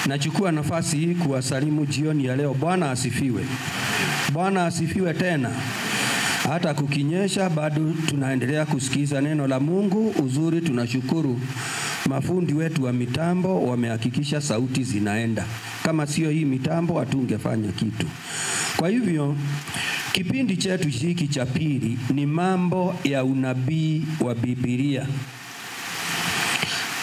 Nachukua nafasi hii kuwasalimu jioni ya leo. Bwana asifiwe. Bwana asifiwe tena. Hata kukinyesha bado tunaendelea kusikiza neno la Mungu. Uzuri tunashukuru mafundi wetu wa mitambo wamehakikisha sauti zinaenda. Kama sio hii mitambo hatungefanya kitu. Kwa hivyo kipindi chetu hiki cha pili ni mambo ya unabii wa Biblia.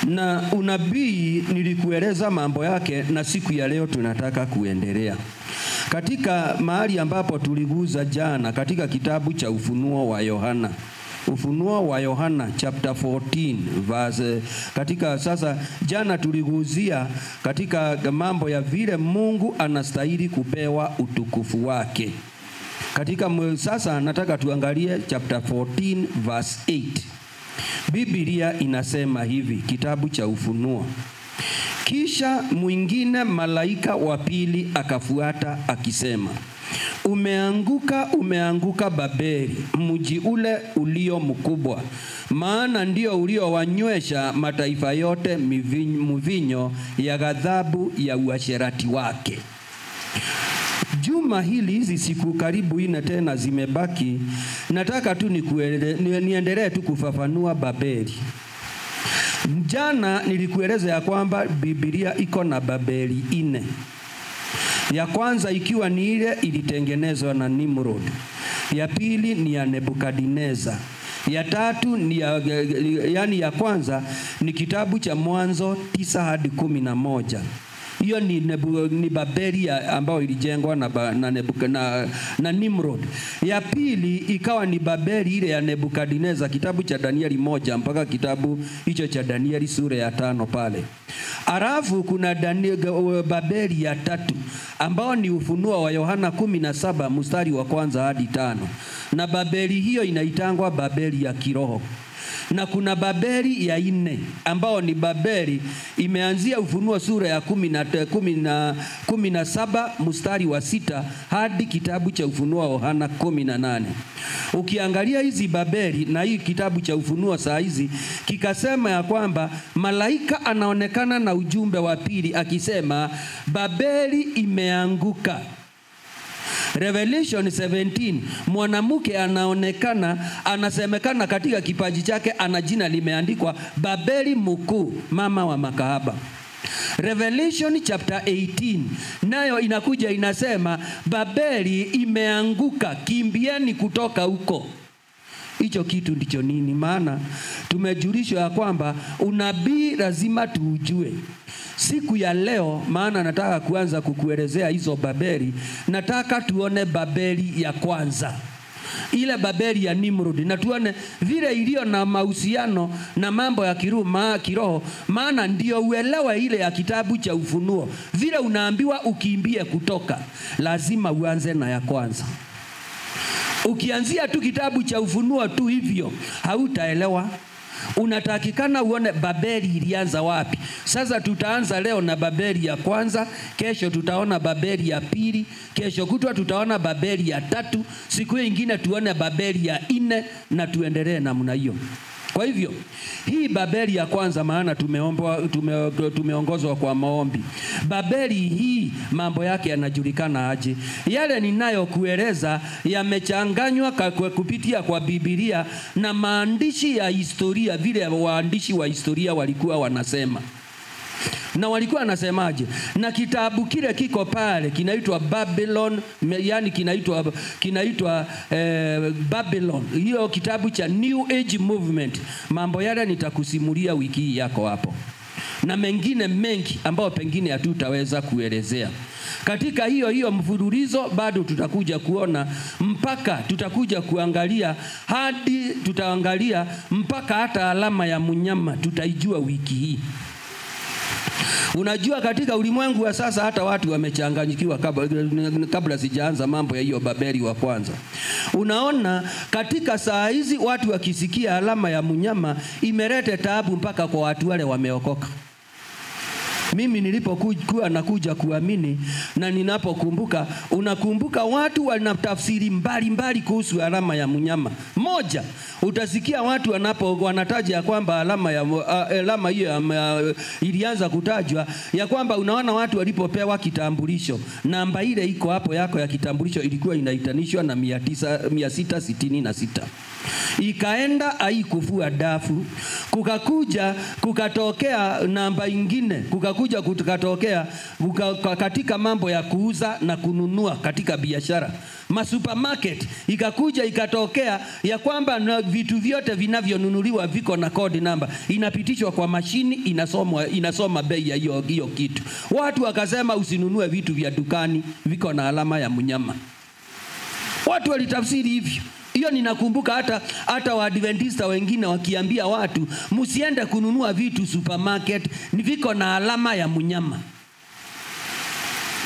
Na unabii nilikueleza mambo yake, na siku ya leo tunataka kuendelea katika mahali ambapo tuliguza jana katika kitabu cha Ufunuo wa Yohana. Ufunuo wa Yohana chapter 14 verse katika sasa jana tuliguzia katika mambo ya vile Mungu anastahili kupewa utukufu wake. Katika sasa nataka tuangalie chapter 14 verse 8. Biblia inasema hivi, kitabu cha Ufunuo: kisha mwingine malaika wa pili akafuata akisema, umeanguka, umeanguka Babeli, mji ule ulio mkubwa, maana ndio uliowanywesha mataifa yote mvinyo ya ghadhabu ya uasherati wake. Juma hili hizi siku karibu 4 tena zimebaki. Nataka tu niendelee tu kufafanua Babeli. Jana nilikueleza ya kwamba Biblia iko na Babeli 4. Ya kwanza ikiwa ni ile ilitengenezwa na Nimrod. Ya pili ni ya Nebukadneza. Ya tatu ni ya kwanza ni kitabu cha Mwanzo 9 hadi 11. Hiyo ni Babeli ambayo ilijengwa na Nimrod. Ya pili ikawa ni Babeli ile ya Nebukadneza, kitabu cha Danieli 1 mpaka kitabu hicho cha Danieli sura ya 5 pale. Alafu kuna Babeli ya tatu ambao ni Ufunuo wa Yohana 17 mstari wa 1 hadi 5. Na Babeli hiyo inaitangwa Babeli ya kiroho. Na kuna Babeli ya 4 ambao ni Babeli imeanzia Ufunuo sura ya 17 mstari wa 6 hadi kitabu cha Ufunuo wa Yohana 18. Ukiangalia hizi Babeli na hii kitabu cha Ufunuo saa hizi kikasema ya kwamba malaika anaonekana na ujumbe wa pili akisema Babeli imeanguka. Revelation 17 mwanamke anaonekana, anasemekana katika kipaji chake ana jina limeandikwa Babeli mkuu, mama wa makahaba. Revelation chapter 18 nayo inakuja inasema Babeli imeanguka, kimbieni kutoka huko. Hicho kitu ndicho nini? Maana tumejulishwa ya kwamba unabii lazima tuujue. Siku ya leo maana nataka kuanza kukuelezea hizo Babeli. Nataka tuone Babeli ya kwanza, ile Babeli ya Nimrod, na tuone vile iliyo na mahusiano na mambo ya kiroho, maana ndio uelewa ile ya kitabu cha Ufunuo. Vile unaambiwa ukimbie kutoka, lazima uanze na ya kwanza. Ukianzia tu kitabu cha Ufunuo tu hivyo hautaelewa. Unatakikana uone Babeli ilianza wapi. Sasa tutaanza leo na Babeli ya kwanza, kesho tutaona Babeli ya pili, kesho kutwa tutaona Babeli ya tatu, siku nyingine tuone Babeli ya 4 na tuendelee namna hiyo. Kwa hivyo hii Babeli ya kwanza, maana tumeongozwa kwa maombi. Babeli hii mambo yake yanajulikana aje? Yale ninayokueleza yamechanganywa kupitia kwa Biblia na maandishi ya historia, vile waandishi wa historia walikuwa wanasema. Na walikuwa wanasemaje? Na kitabu kile kiko pale kinaitwa Babylon, yani kinaitwa Babylon. Hiyo kitabu cha New Age Movement. Mambo yale nitakusimulia wiki hii yako hapo. Na mengine mengi ambao pengine hatutaweza kuelezea. Katika hiyo mfululizo bado tutakuja kuona mpaka tutakuja kuangalia hadi tutaangalia mpaka hata alama ya mnyama tutaijua wiki hii. Unajua katika ulimwengu wa sasa hata watu wamechanganyikiwa kabla sijaanza mambo ya hiyo Babeli wa kwanza. Unaona katika saa hizi watu wakisikia alama ya mnyama imeleta taabu mpaka kwa watu wale wameokoka. mimi nilipokuwa nakuja kuamini na ninapokumbuka, unakumbuka watu wanatafsiri mbali kuhusu alama ya mnyama. Moja, utasikia watu wanataja kwamba alama hiyo ilianza kutajwa ya kwamba unaona watu walipopewa kitambulisho, namba ile iko hapo yako ya kitambulisho ilikuwa inaitanishwa na 666. Ikaenda haikufua dafu, kukatokea namba ingine, kukatokea katika mambo ya kuuza na kununua katika biashara. Supermarket ikatokea ya kwamba vitu vyote vinavyonunuliwa viko na code number, inapitishwa kwa mashini, inasoma bei ya hiyo kitu. Watu wakasema usinunue vitu vya dukani viko na alama ya mnyama. Watu walitafsiri hivyo. Hiyo ninakumbuka hata Waadventista wengine wakiambia watu msiende kununua vitu supermarket ni viko na alama ya mnyama.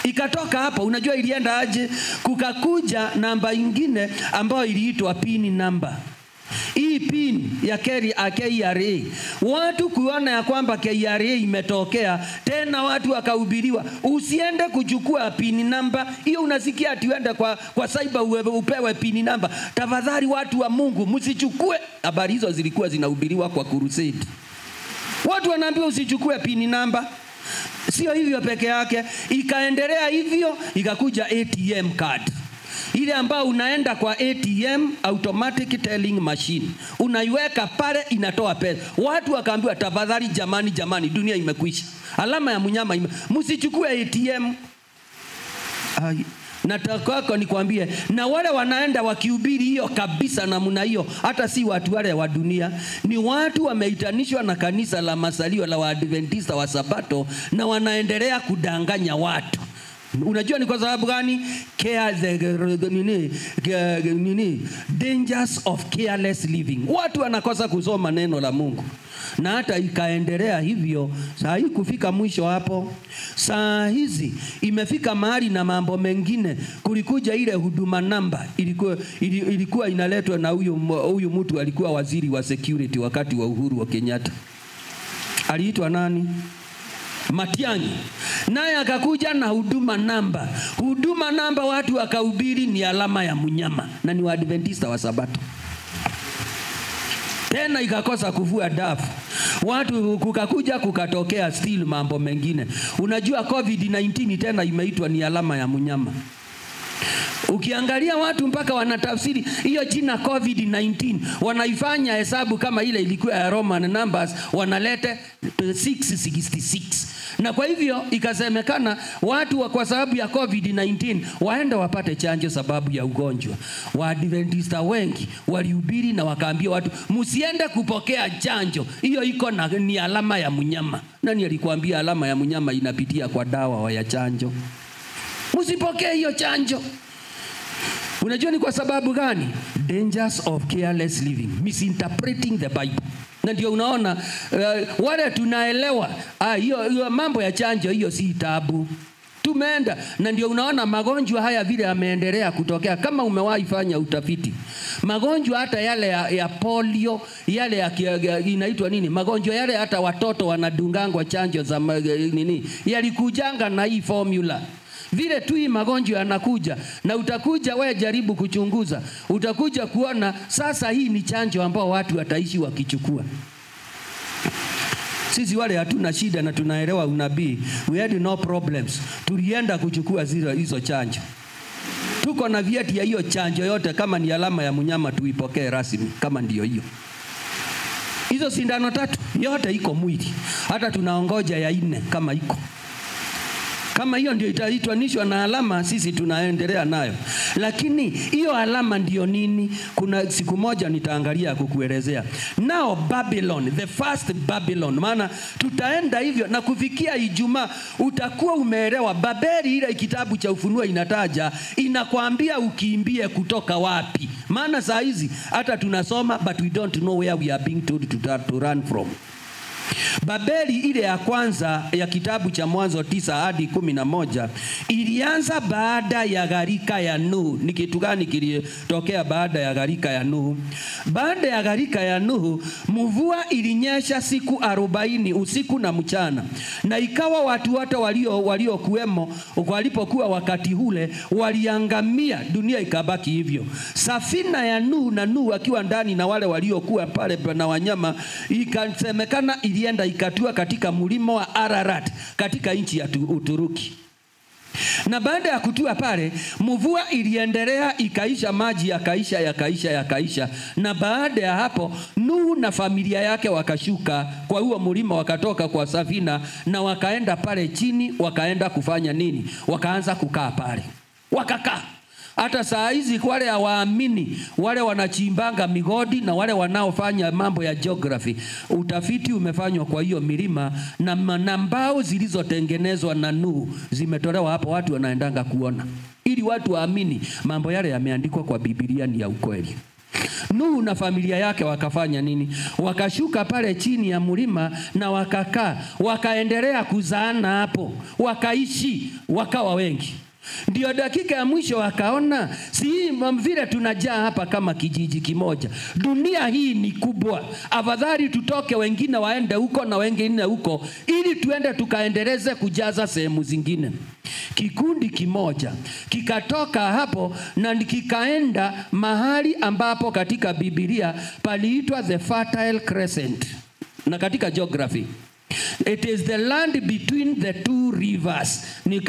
Ikatoka hapa, unajua ilienda aje? Kukakuja namba ingine ambayo iliitwa pin number. Hii pin ya KRA, watu kuona ya kwamba KRA imetokea tena, watu wakahubiriwa usiende kuchukua pin number hiyo. Unasikia ati uende kwa cyber upewe pin number. Tafadhali watu wa Mungu msichukue. Habari hizo zilikuwa zinahubiriwa kwa crusade. Watu wanaambiwa usichukue pin number. Sio hivyo peke yake, ikaendelea hivyo, ikakuja ATM card. Ile ambao unaenda kwa ATM, automatic telling machine, unaiweka pale inatoa pesa. Watu wakaambiwa tafadhali jamani, dunia imekwisha. Alama ya mnyama msichukue ATM. Nataka nikwambie, na wale wanaenda wakihubiri hiyo kabisa namna hiyo, hata si watu wale wa dunia, ni watu wameitanishwa na kanisa la Masalio la Waadventista wa Sabato, na wanaendelea kudanganya watu. Unajua ni kwa sababu gani? Dangers of careless living. Watu wanakosa kusoma neno la Mungu. Na hata ikaendelea hivyo. Saa hii kufika mwisho hapo. Saa hizi imefika mahali na mambo mengine. Kulikuja ile huduma namba. Ilikuwa inaletwa na huyu mtu alikuwa waziri wa security wakati wa Uhuru wa Kenyatta. Aliitwa nani? Matiang'i. Naye akakuja na huduma namba. Huduma namba watu wakahubiri ni alama ya mnyama, na ni Waadventista wa Sabato. Tena ikakosa kuvua dafu. Watu kukatokea still mambo mengine. Unajua COVID-19 tena imeitwa ni alama ya mnyama. Ukiangalia watu mpaka wanatafsiri hiyo jina COVID-19, wanaifanya hesabu kama ile ilikuwa ya Roman numbers, wanalete 666. Na kwa hivyo ikasemekana watu kwa sababu ya COVID-19 waenda wapate chanjo sababu ya ugonjwa. Waadventista wengi walihubiri na wakaambia watu msiende kupokea chanjo, hiyo iko ni alama ya mnyama. Nani alikwambia alama ya mnyama inapitia kwa dawa ya chanjo? Msipokee hiyo chanjo. Unajua ni kwa sababu gani? Dangers of careless living, misinterpreting the Bible. Na ndio unaona wale tunaelewa hiyo mambo ya chanjo, hiyo si tabu. Tumeenda na ndio unaona magonjwa haya vile yameendelea kutokea. Kama umewahi fanya utafiti, magonjwa hata yale ya polio, yale inaitwa nini, magonjwa yale hata watoto wanadungangwa chanjo za yalikujanga na hii formula. Vile tu hii magonjwa yanakuja, na utakuja wewe jaribu kuchunguza, utakuja kuona sasa hii ni chanjo ambao watu wataishi wakichukua. Sisi wale hatuna shida na tunaelewa unabii. We had no problems. Tulienda kuchukua hizo chanjo. Tuko na vyeti ya hiyo chanjo yote, kama ni alama ya mnyama tuipokee rasmi kama ndio hiyo. Hizo sindano 3 yote iko mwili. Hata tunaongoja ya 4 kama iko. Kama hiyo ndio itaitwanishwa na alama, sisi tunaendelea nayo. Lakini hiyo alama ndio nini? Kuna siku moja nitaangalia kukuelezea. Now Babylon, the first Babylon. Maana tutaenda hivyo na kufikia Ijumaa utakuwa umeelewa Babeli ile kitabu cha Ufunuo inataja, inakwambia ukimbie kutoka wapi. Maana saa hizi hata tunasoma but we don't know where we are being told to run from. Babeli ile ya kwanza ya kitabu cha Mwanzo 9 hadi 11 ilianza baada ya gharika ya Nuhu. Ni kitu gani kilitokea baada ya gharika ya Nuhu? Baada ya gharika ya Nuhu, mvua ilinyesha siku 40 usiku na mchana. Na ikawa watu wote waliokuwemo walipokuwa wakati ule waliangamia, dunia ikabaki hivyo. Safina ya Nuhu na Nuhu akiwa ndani na wale waliokuwa pale na wanyama, ikasemekana ilienda ikatua katika mlima wa Ararat katika nchi ya Uturuki. Na baada ya kutua pale, mvua iliendelea ikaisha, maji yakaisha. Na baada ya hapo, Nuhu na familia yake wakashuka kwa huo mlima, wakatoka kwa safina na wakaenda pale chini. Wakaenda kufanya nini? Wakaanza kukaa pale, wakakaa. Hata saa hizi wale hawaamini, wale wanachimbanga migodi na wale wanaofanya mambo ya geography, utafiti umefanywa kwa hiyo milima, na mbao zilizotengenezwa na Nuhu zimetolewa hapo, watu wanaendanga kuona, ili watu waamini mambo yale yameandikwa kwa Biblia ni ya ukweli. Nuhu na familia yake wakafanya nini? Wakashuka pale chini ya mlima na wakakaa, wakaendelea kuzaana hapo, wakaishi, wakawa wengi. Ndio dakika ya mwisho wakaona, si vile tunajaa hapa kama kijiji kimoja, dunia hii ni kubwa, afadhali tutoke, wengine waende huko na wengine huko, ili tuende tukaendeleze kujaza sehemu zingine. Kikundi kimoja kikatoka hapo na kikaenda mahali ambapo katika Biblia paliitwa the Fertile Crescent, na katika geography it is the land between the two rivers. Ni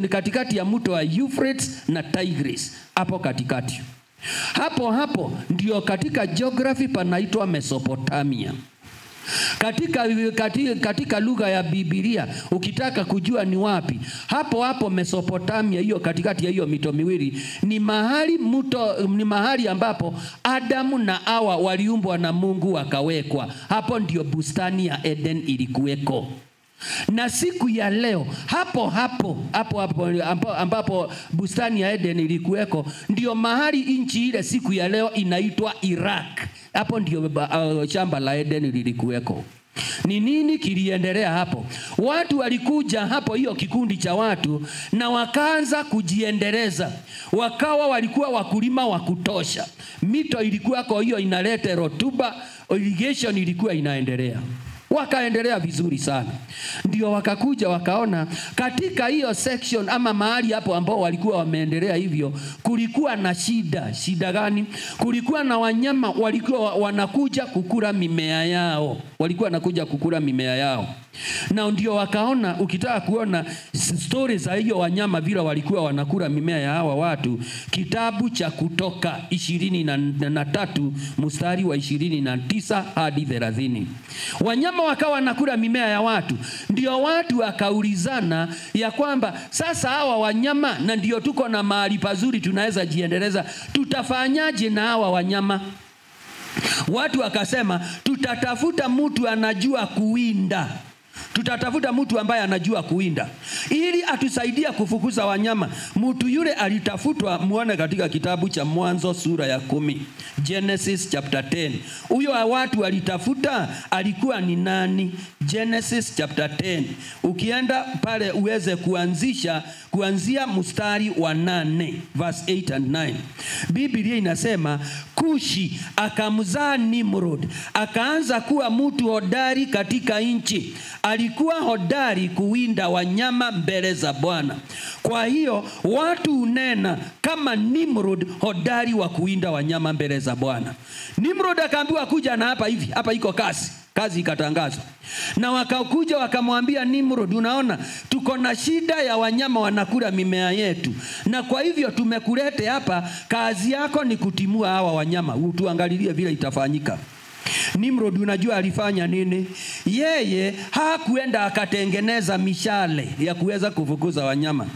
katikati ya mto wa Euphrates na Tigris, hapo katikati. Hapo ndio katika geography panaitwa Mesopotamia. Katika lugha ya Biblia ukitaka kujua ni wapi, hapo Mesopotamia, hiyo katikati ya hiyo mito miwili, ni mahali ambapo Adamu na Hawa waliumbwa na Mungu wakawekwa. Hapo ndio bustani ya Eden ilikuweko. Na siku ya leo hapo ambapo bustani ya Eden ilikuweko, ndio mahali nchi ile siku ya leo inaitwa Iraq. Hapo ndio shamba la Eden lilikuweko. Ni nini kiliendelea hapo? Watu walikuja hapo, hiyo kikundi cha watu, na wakaanza kujiendeleza. Walikuwa wakulima wa kutosha. Mito ilikuwa kwa hiyo inaleta rotuba, irrigation ilikuwa inaendelea. Wakaendelea vizuri sana. Ndio wakakuja wakaona katika hiyo section ama mahali hapo ambao walikuwa wameendelea hivyo, kulikuwa na shida. Shida gani? Kulikuwa na wanyama walikuwa wanakuja kukula mimea yao. Na ndio wakaona, ukitaka kuona stories za hiyo wanyama vile walikuwa wanakula mimea ya hawa watu, kitabu cha Kutoka 23 mstari wa 29 hadi 30. Wanyama wakawa wanakula mimea ya watu. Ndio watu wakaulizana ya kwamba sasa hawa wanyama, na ndio tuko na mahali pazuri tunaweza jiendeleza, tutafanyaje na hawa wanyama? Watu wakasema, tutatafuta mtu anajua kuwinda. Tutatafuta mtu ambaye anajua kuwinda ili atusaidia kufukuza wanyama. Mtu yule alitafutwa, muone katika kitabu cha Mwanzo sura ya 10, Genesis chapter 10. Huyo watu walitafuta alikuwa ni nani? Genesis chapter 10. Ukienda pale uweze kuanzia mstari wa 8, verse 8 and 9. Biblia inasema Kushi akamzaa Nimrod, akaanza kuwa mtu hodari katika nchi. Alikuwa hodari kuwinda wanyama mbele za Bwana. Kwa hiyo watu unena kama Nimrod, hodari wa kuwinda wanyama mbele za Bwana. Nimrod akaambiwa kuja na hapa iko kazi ikatangazwa. Na wakakuja wakamwambia Nimrod, unaona tuko na shida ya wanyama wanakula mimea yetu, na kwa hivyo tumekulete hapa, kazi yako ni kutimua hawa wanyama, utuangalilie vile itafanyika. Nimrod unajua alifanya nini? Yeye hakuenda akatengeneza mishale ya kuweza kufukuza wanyama.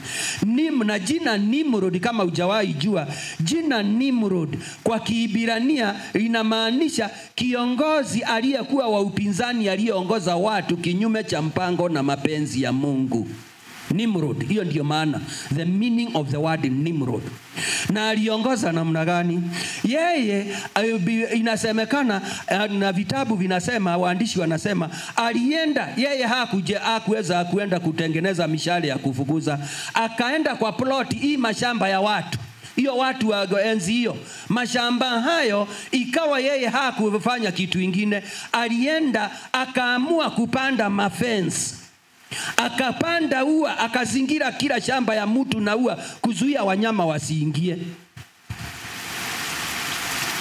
Na jina Nimrod, kama hujawahi jua, jina Nimrod kwa Kiebrania linamaanisha kiongozi aliyekuwa wa upinzani, aliyeongoza watu kinyume cha mpango na mapenzi ya Mungu. Nimrod, hiyo ndio maana, the meaning of the word Nimrod. Na aliongoza namna gani? Yeye inasemekana na vitabu vinasema, waandishi wanasema alienda, yeye hakuweza kuenda kutengeneza mishale ya kufukuza, akaenda kwa plot hii mashamba ya watu. Hiyo watu wa enzi hiyo, mashamba hayo, ikawa yeye hakufanya kitu kingine, alienda akaamua kupanda mafence. Akapanda ua, akazingira kila shamba ya mtu na ua kuzuia wanyama wasiingie.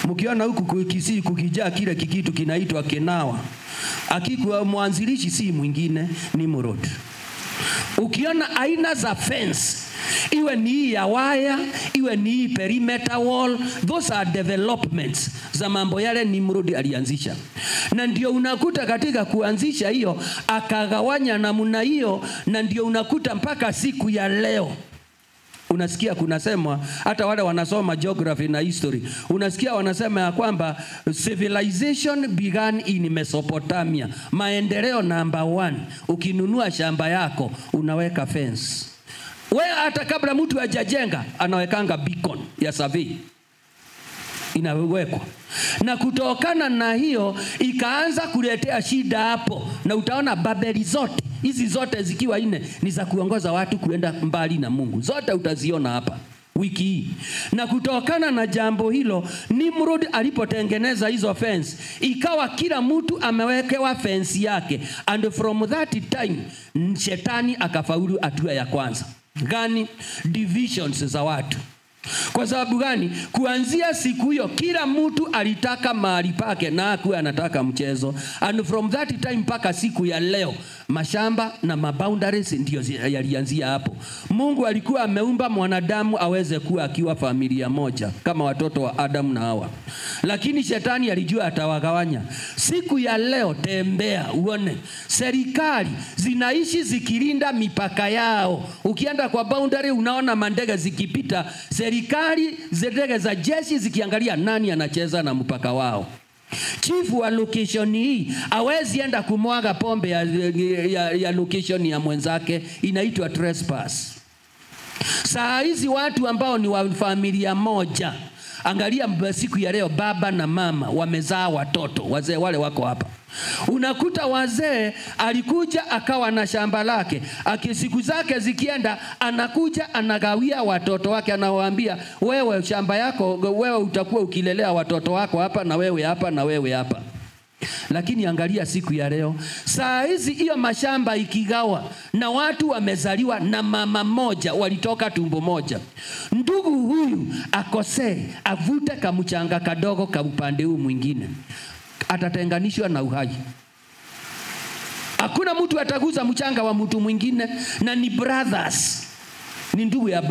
Mkiona huku Kisii kukijaa kile kikitu kinaitwa kenawa, akikuwa mwanzilishi si mwingine Nimrod. Ukiona aina za fence, iwe ni ya waya, iwe ni perimeter wall, those are developments za mambo yale Nimrod alianzisha. Na ndio unakuta katika kuanzisha hiyo akagawanya namna hiyo, na ndio unakuta mpaka siku ya leo unasikia kunasemwa, hata wale wanasoma geography na history, unasikia wanasema ya kwamba civilization began in Mesopotamia. Maendeleo number 1, ukinunua shamba yako unaweka fence. Wewe hata kabla mtu hajajenga anawekanga beacon ya survey inawekwa. Na kutokana na hiyo ikaanza kuletea shida hapo, na utaona Babeli zote hizi zote zikiwa 4 ni za kuongoza watu kuenda mbali na Mungu. Zote utaziona hapa wiki hii. Na kutokana na jambo hilo, Nimrod alipotengeneza hizo fence, ikawa kila mtu amewekewa fence yake, and from that time shetani akafaulu hatua ya kwanza. Gani? Divisions za watu. Kwa sababu gani? Kuanzia siku hiyo kila mtu alitaka mahali pake na hakuwa anataka mchezo. And from that time mpaka siku ya leo, mashamba na maboundaries ndio yalianzia hapo. Mungu alikuwa ameumba mwanadamu aweze kuwa akiwa familia moja kama watoto wa Adam na Hawa, lakini shetani alijua atawagawanya. Siku ya leo tembea uone serikali zinaishi zikilinda mipaka yao. Ukienda kwa boundary unaona mandege zikipita, serikali ndege za jeshi zikiangalia nani anacheza na mpaka wao. Chifu wa location hii hawezi enda kumwaga pombe ya location ya mwenzake, inaitwa trespass. Saa hizi watu ambao ni wa familia moja, angalia siku ya leo baba na mama wamezaa watoto, wazee wale wako hapa. Unakuta wazee alikuja akawa na shamba lake, siku zake zikienda anakuja anagawia watoto wake, anawaambia wewe shamba yako, wewe utakuwa ukilelea watoto wako hapa, na wewe hapa, na wewe hapa. Lakini angalia siku ya leo, saa hizi hiyo mashamba ikigawa na watu wamezaliwa na mama moja, walitoka tumbo moja. Ndugu huyu akosee, avute kamchanga kadogo ka upande huu mwingine, atatenganishwa na uhai. Hakuna mtu ataguza mchanga wa mtu mwingine, na ni brothers, ni ndugu ya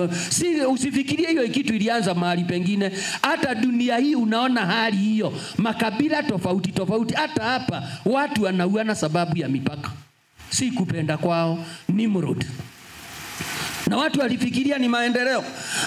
usifikirie hiyo kitu ilianza mahali pengine. Hata dunia hii unaona hali hiyo, makabila tofauti tofauti. Hata hapa watu wanauana sababu ya mipaka, si kupenda kwao. Nimrod. Na watu walifikiria ni maendeleo.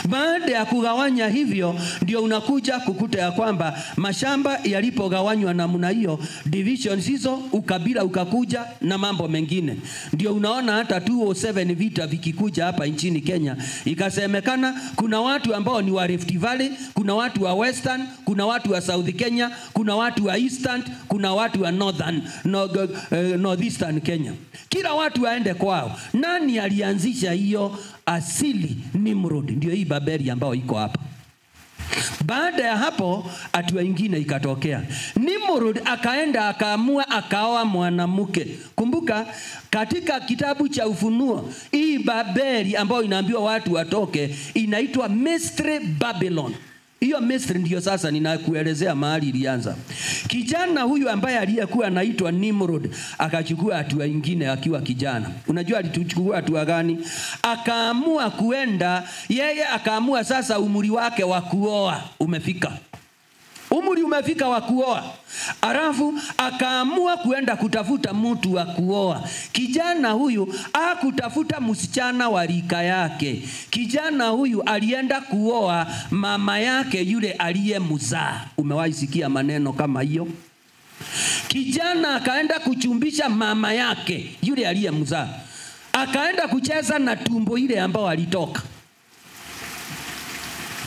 Baada ya kugawanya hivyo, ndio unakuja kukuta ya kwamba mashamba yalipogawanywa namna hiyo, divisions hizo, ukabila ukakuja na mambo mengine. Ndio unaona hata 207 vita vikikuja hapa nchini Kenya, ikasemekana kuna watu ambao ni wa Rift Valley, kuna watu wa Western, kuna watu wa South Kenya, kuna watu wa Eastern, kuna watu wa Northeastern Kenya. Kila watu waende kwao. Nani alianzisha hiyo? Asili Nimrod. Ndio hii Babeli ambayo iko hapa. Baada ya hapo hatua nyingine ikatokea. Nimrod akaenda akaamua akaoa mwanamke. Kumbuka katika kitabu cha Ufunuo, hii Babeli ambayo inaambiwa watu watoke inaitwa Mystery Babylon. Hiyo Misri ndio sasa ninakuelezea mahali ilianza. Kijana huyu ambaye aliyekuwa anaitwa Nimrod akachukua hatua nyingine akiwa kijana. Unajua alichukua hatua gani? Akaamua kuenda, yeye akaamua sasa umri wake wa kuoa umefika. Umri umefika wa kuoa. Alafu akaamua kuenda kutafuta mtu wa kuoa. Kijana huyu hakutafuta msichana wa rika yake. Kijana huyu alienda kuoa mama yake yule aliyemzaa. Umewahi sikia maneno kama hiyo? Kijana akaenda kuchumbisha mama yake yule aliyemzaa. akaenda kucheza na tumbo ile ambao alitoka.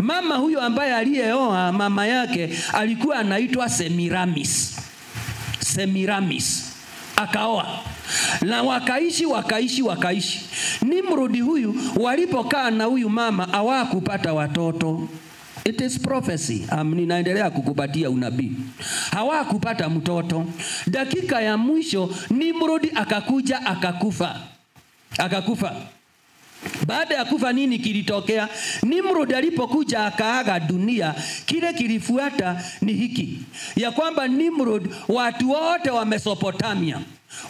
Mama huyo ambaye aliyeoa mama yake alikuwa anaitwa Semiramis. Akaoa. Na wakaishi. Nimrodi huyu walipokaa na huyu mama hawakupata watoto. It is prophecy. Ninaendelea kukupatia unabii. Hawakupata mtoto. Dakika ya mwisho Nimrodi akakuja akakufa. Baada ya kufa nini kilitokea? Nimrod alipokuja akaaga dunia, kile kilifuata ni hiki, ya kwamba Nimrod, watu wote wa Mesopotamia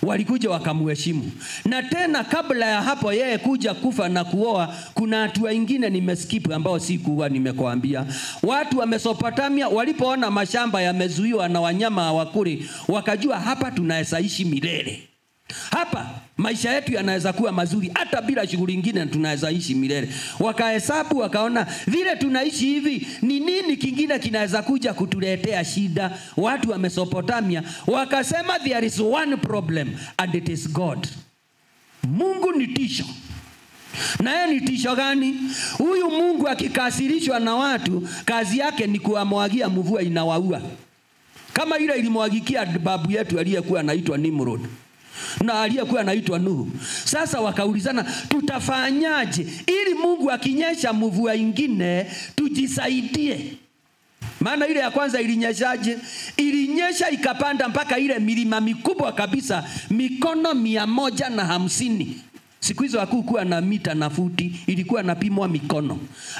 walikuja wakamheshimu. Na tena kabla ya hapo yeye kuja kufa na kuoa, kuna watu wengine nimeskip ambao sikuwa nimekuambia. Watu wa Mesopotamia walipoona mashamba yamezuiwa na wanyama hawakuli, wakajua hapa tunaweza ishi milele. Hapa maisha yetu yanaweza kuwa mazuri hata bila shughuli nyingine, tunaweza ishi milele. Wakahesabu wakaona vile tunaishi hivi, ni nini kingine kinaweza kuja kutuletea shida? Watu wa Mesopotamia wakasema there is one problem and it is God. Mungu ni tisho. Na yeye ni tisho gani? Huyu Mungu akikasirishwa na watu, kazi yake ni kuwamwagia mvua inawaua. Kama ile ilimwagikia babu yetu aliyekuwa anaitwa Nimrod na aliyekuwa anaitwa Nuhu. Sasa wakaulizana, tutafanyaje ili Mungu akinyesha mvua ingine tujisaidie? Maana ile ya kwanza ilinyeshaje? Ilinyesha ikapanda mpaka ile milima mikubwa kabisa, mikono 150. Siku hizo hakukuwa na mita na futi, ilikuwa napimwa mikono.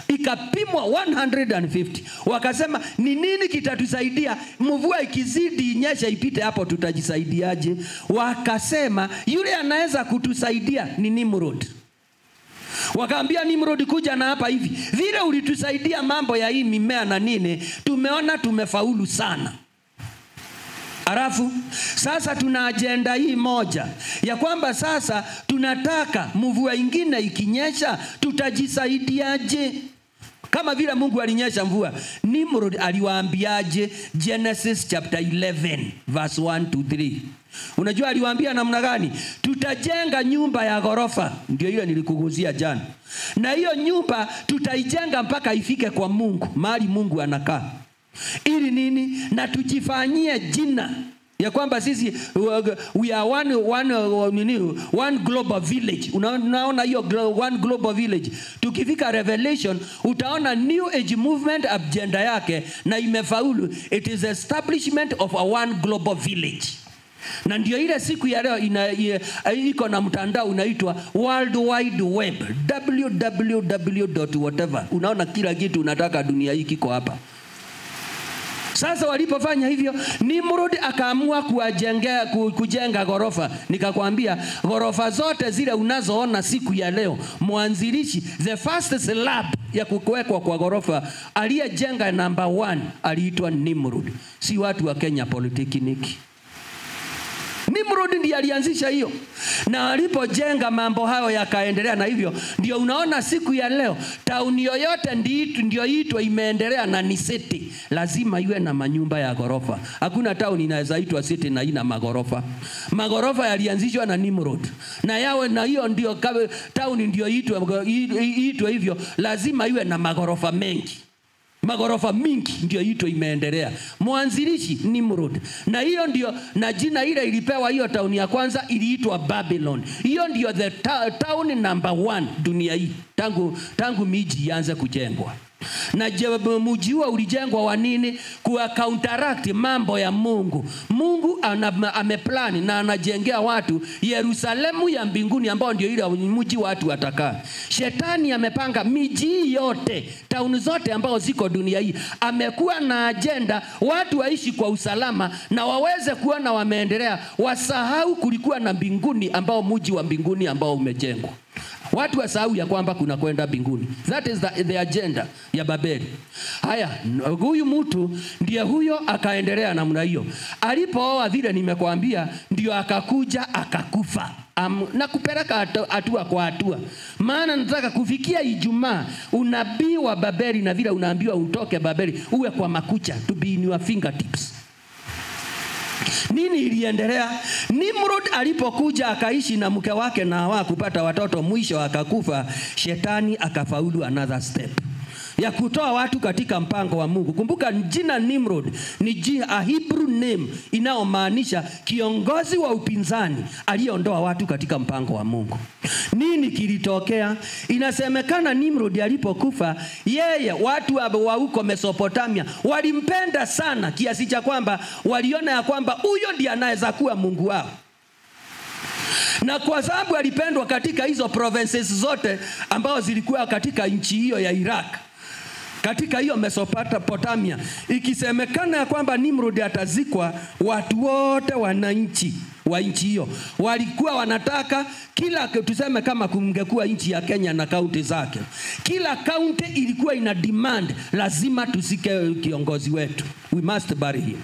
Ikapimwa 150. Wakasema ni nini kitatusaidia? Mvua ikizidi inyesha ipite hapo, tutajisaidiaje? Wakasema yule anaweza kutusaidia ni Nimrod. Wakaambia Nimrod, kuja na hapa hivi, vile ulitusaidia mambo ya hii mimea na nini, tumeona tumefaulu sana. Alafu sasa tuna agenda hii moja ya kwamba sasa tunataka mvua ingine ikinyesha tutajisaidiaje? Kama vile Mungu alinyesha mvua, Nimrod aliwaambiaje? Genesis chapter 11 verse 1 to 3. Unajua aliwaambia namna gani? Tutajenga nyumba ya ghorofa. Ndio ile nilikuguzia jana. Na hiyo nyumba tutaijenga mpaka ifike kwa Mungu, mahali Mungu anakaa. Ili nini? Na tujifanyie jina ya kwamba sisi we are one global village. Unaona hiyo one global village. Tukifika Revelation utaona New Age movement agenda yake na imefaulu. It is establishment of a one global village. Na ndio ile siku ya leo iko na mtandao unaitwa World Wide Web, www.whatever. Unaona kila kitu unataka dunia hii kiko hapa. Sasa walipofanya hivyo, Nimrod akaamua kujenga ghorofa. Nikakwambia ghorofa zote zile unazoona siku ya leo, mwanzilishi, the first slab ya kuwekwa kwa ghorofa aliyejenga number 1 aliitwa Nimrod. Si watu wa Kenya Polytechnic. Nimrod ndiye alianzisha hiyo. Na alipojenga mambo hayo yakaendelea, na hivyo ndio unaona siku ya leo tauni yoyote ndio itwa imeendelea na ni city, lazima iwe na manyumba ya ghorofa. Hakuna tauni inaweza itwa city na ina magorofa. Magorofa yalianzishwa na Nimrod. Na yawe na hiyo ndio tauni ndio itwa hivyo, lazima iwe na magorofa mengi. Magorofa mingi ndio ito imeendelea. Mwanzilishi Nimrod. Na hiyo ndio, na jina ile ilipewa hiyo tauni ya kwanza iliitwa Babylon. Hiyo ndio the town number 1 dunia hii. Tangu miji ianze kujengwa. Na mji huo ulijengwa wa nini? Kuwa counteract mambo ya Mungu. Mungu ameplani na anajengea watu Yerusalemu ya mbinguni ambao ndio ile mji watu watakaa. Shetani amepanga miji yote, tauni zote ambao ziko dunia hii. Amekuwa na agenda watu waishi kwa usalama na waweze kuona wameendelea, wasahau kulikuwa na mbinguni ambao mji wa mbinguni ambao umejengwa. Watu wasahau ya kwamba kuna kwenda mbinguni. That is the agenda ya Babeli. Haya, huyu mtu ndiye huyo akaendelea namna hiyo. Alipooa vile nimekuambia, ndio akakuja akakufa. Na kupeleka hatua kwa hatua. Maana nataka kufikia Ijumaa unabii wa Babeli na vile unaambiwa utoke Babeli uwe kwa makucha, to be in your fingertips. Nini iliendelea? Nimrod alipokuja akaishi na mke wake na hawakupata watoto, mwisho akakufa, shetani akafaulu another step ya kutoa watu katika mpango wa Mungu. Kumbuka jina Nimrod ni a Hebrew name inaomaanisha kiongozi wa upinzani aliyeondoa watu katika mpango wa Mungu. Nini kilitokea? Inasemekana Nimrod alipokufa, yeye watu wa huko Mesopotamia walimpenda sana kiasi cha kwamba waliona ya kwamba huyo ndiye anaweza kuwa Mungu wao. Na kwa sababu alipendwa katika hizo provinces zote ambao zilikuwa katika nchi hiyo ya Iraq, katika hiyo Mesopotamia, ikisemekana ya kwamba Nimrod atazikwa, watu wote wananchi wa nchi hiyo walikuwa wanataka kila, tuseme kama kungekuwa nchi ya Kenya na kaunti zake, kila kaunti ilikuwa ina demand lazima tusike kiongozi wetu, we must bury him.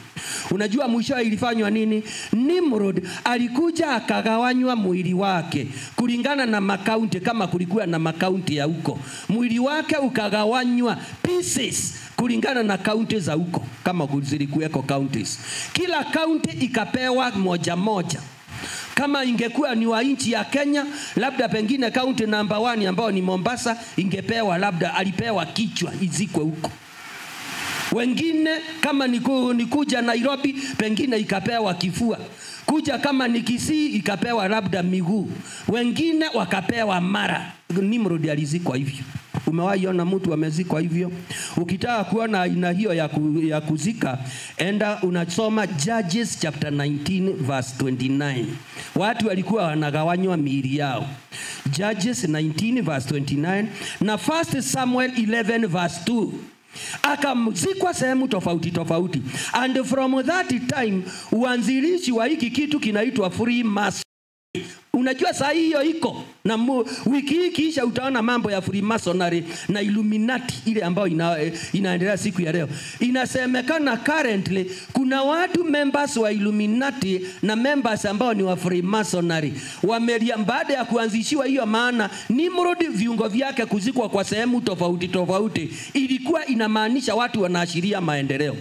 Unajua mwisho ilifanywa nini? Nimrod alikuja akagawanywa mwili wake kulingana na makaunti, kama kulikuwa na makaunti ya huko, mwili wake ukagawanywa pieces kulingana na kaunti za huko, kama zilikuweko counties. Kila kaunti ikapewa moja moja. Kama ingekuwa ni wa nchi ya Kenya, labda pengine kaunti number 1 ambao ni Mombasa, ingepewa labda alipewa kichwa izikwe huko. Wengine kama ni kuja Nairobi, pengine ikapewa kifua. Kuja kama ni Kisii, ikapewa labda miguu. Wengine wakapewa mara. Nimrod alizikwa hivyo. Umewahi ona mtu amezikwa hivyo? Ukitaka kuona aina hiyo ya kuzika, enda unasoma Judges chapter 19 verse 29. Watu walikuwa wanagawanywa miili yao. Judges 19 verse 29 na 1 Samuel 11 verse 2. Akamzikwa sehemu tofauti tofauti. And from that time uanzilishi wa hiki kitu kinaitwa Freemason. Unajua saa hiyo iko na wiki hii kisha utaona mambo ya Freemasonry na Illuminati ile ambayo inaendelea siku ya leo. Inasemekana currently kuna watu members wa Illuminati na members ambao ni wa Freemasonry baada ya kuanzishiwa hiyo, maana Nimrod viungo vyake kuzikwa kwa sehemu tofauti tofauti ilikuwa inamaanisha watu wanaashiria maendeleo.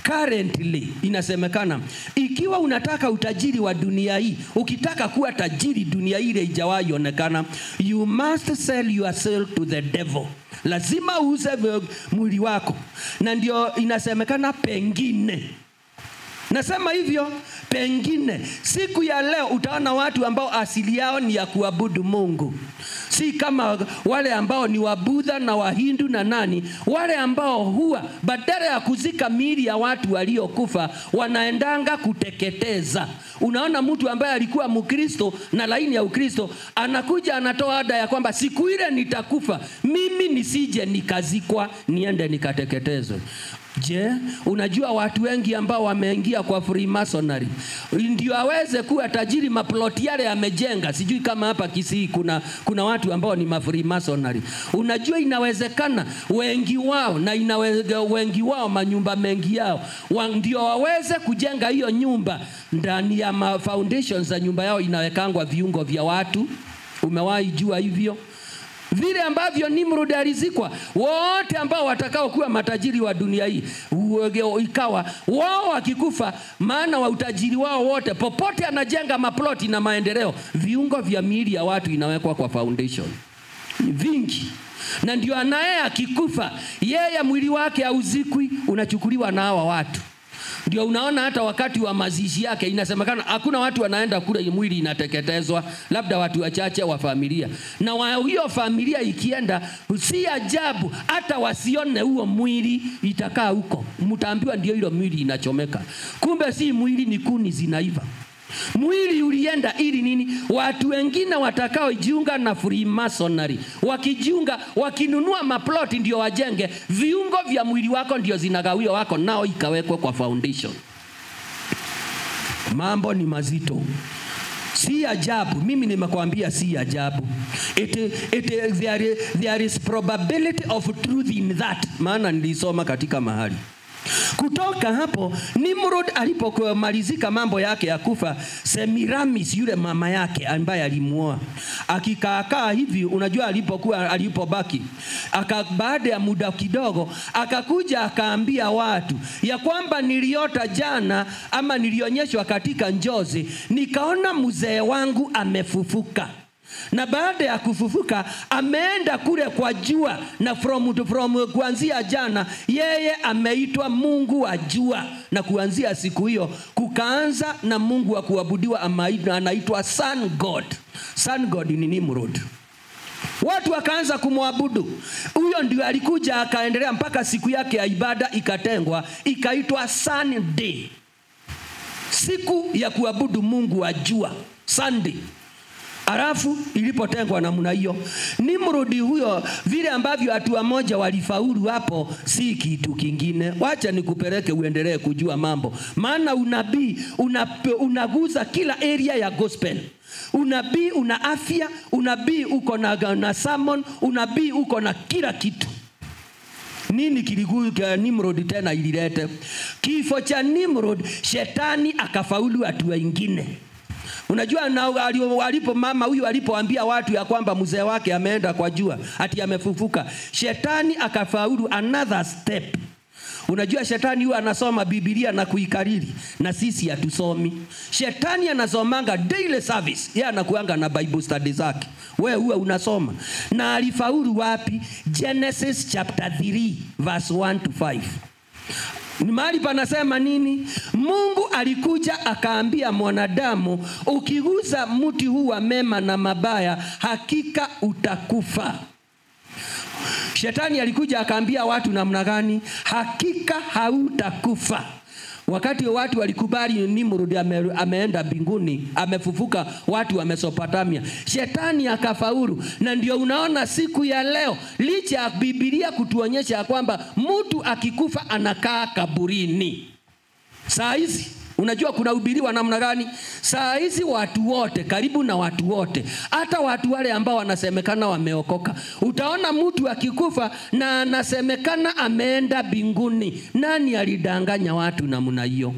Currently inasemekana ikiwa unataka utajiri wa dunia hii, ukitaka kuwa tajiri dunia ile ijawahi onekana, you must sell yourself to the devil. Lazima uuze mwili wako. Na ndio inasemekana pengine, nasema hivyo, pengine siku ya leo utaona watu ambao asili yao ni ya kuabudu Mungu. Si kama wale ambao ni Wabudha na Wahindu na nani, wale ambao huwa badala ya kuzika miili ya watu waliokufa wanaendanga kuteketeza. Unaona mtu ambaye alikuwa Mkristo na laini ya Ukristo anakuja anatoa ada ya kwamba siku ile nitakufa, mimi nisije nikazikwa, niende nikateketezwe. Je, unajua watu wengi ambao wameingia kwa Freemasonry ndio aweze kuwa tajiri, maploti yale yamejenga. Sijui kama hapa Kisii kuna watu ambao ni Freemasonry. Unajua inawezekana wengi wao na wengi wao manyumba mengi yao ndio waweze kujenga hiyo nyumba, ndani ya foundations za nyumba yao inawekangwa viungo vya watu. Umewahi jua hivyo? Vile ambavyo Nimrod alizikwa, wote ambao watakao kuwa matajiri wa dunia hii ikawa wao wakikufa, maana wa utajiri wao wote popote anajenga maploti na maendeleo, viungo vya miili ya watu inawekwa kwa foundation vingi. Na ndio anaye akikufa, yeye mwili wake hauzikwi, unachukuliwa na hawa watu. Ndio unaona hata wakati wa mazishi yake inasemekana hakuna watu wanaenda kule, mwili inateketezwa, labda watu wachache wa familia. Na hiyo familia ikienda, si ajabu hata wasione huo mwili, itakaa huko. Mtaambiwa ndio hilo mwili inachomeka. Kumbe si mwili, ni kuni zinaiva. Mwili ulienda ili nini? Watu wengine watakao jiunga na Freemasonry, wakijiunga, wakinunua maploti ndio wajenge, viungo vya mwili wako ndio zinagawiwa wako, nao ikawekwa kwa foundation. Mambo ni mazito. Si ajabu, mimi nimekwambia si ajabu. There is probability of truth in that. Maana nilisoma katika mahali Kutoka hapo Nimrod alipomalizika mambo yake ya kufa, Semiramis yule mama yake ambaye alimuoa akikaakaa hivi, unajua alipobaki baada ya muda kidogo akakuja akaambia watu ya kwamba niliota jana ama nilionyeshwa katika njozi, nikaona mzee wangu amefufuka. Na baada ya kufufuka ameenda kule kwa jua, na from kuanzia jana yeye ameitwa Mungu wa jua, na kuanzia siku hiyo kukaanza na Mungu wa kuabudiwa anaitwa Sun God. Sun God ni Nimrod. Watu wakaanza kumwabudu. Huyo ndio alikuja akaendelea mpaka siku yake ya ibada ikatengwa, ikaitwa Sunday, siku ya kuabudu Mungu wa jua, Sunday. Alafu ilipotengwa namna hiyo, Nimrod huyo, vile ambavyo watu moja walifaulu hapo si kitu kingine. Wacha nikupeleke uendelee kujua mambo, maana unabii unaguza kila area ya gospel. Unabii una afya, unabii uko na sermon, unabii uko na kila kitu. Nini kiliguza Nimrod tena ililete? Kifo cha Nimrod, shetani akafaulu watu wengine. Unajua mama huyu alipoambia watu ya kwamba mzee wake ameenda kwa jua, ati amefufuka, shetani akafaulu another step. Unajua shetani huwa anasoma Biblia na kuikariri, na sisi hatusomi. Shetani anasomanga daily service, yeye anakuanga na Bible study zake, wewe huwa unasoma. Na alifaulu wapi? Genesis chapter 3 verse 1 to 5. Ni mahali panasema nini? Mungu alikuja akaambia mwanadamu, ukigusa mti huu wa mema na mabaya hakika utakufa. Shetani alikuja akaambia watu namna gani? Hakika hautakufa. Wakati watu walikubali Nimrod ameenda mbinguni, amefufuka, watu wa Mesopotamia, shetani akafaulu. Na ndio unaona siku ya leo, licha ya Biblia kutuonyesha kwamba mtu akikufa anakaa kaburini. Saa hizi unajua kuna ubiriwa namna gani? Saa hizi watu wote, karibu na watu wote, hata watu wale ambao wanasemekana wameokoka, utaona mtu akikufa na anasemekana ameenda mbinguni. Nani alidanganya watu namna hiyo?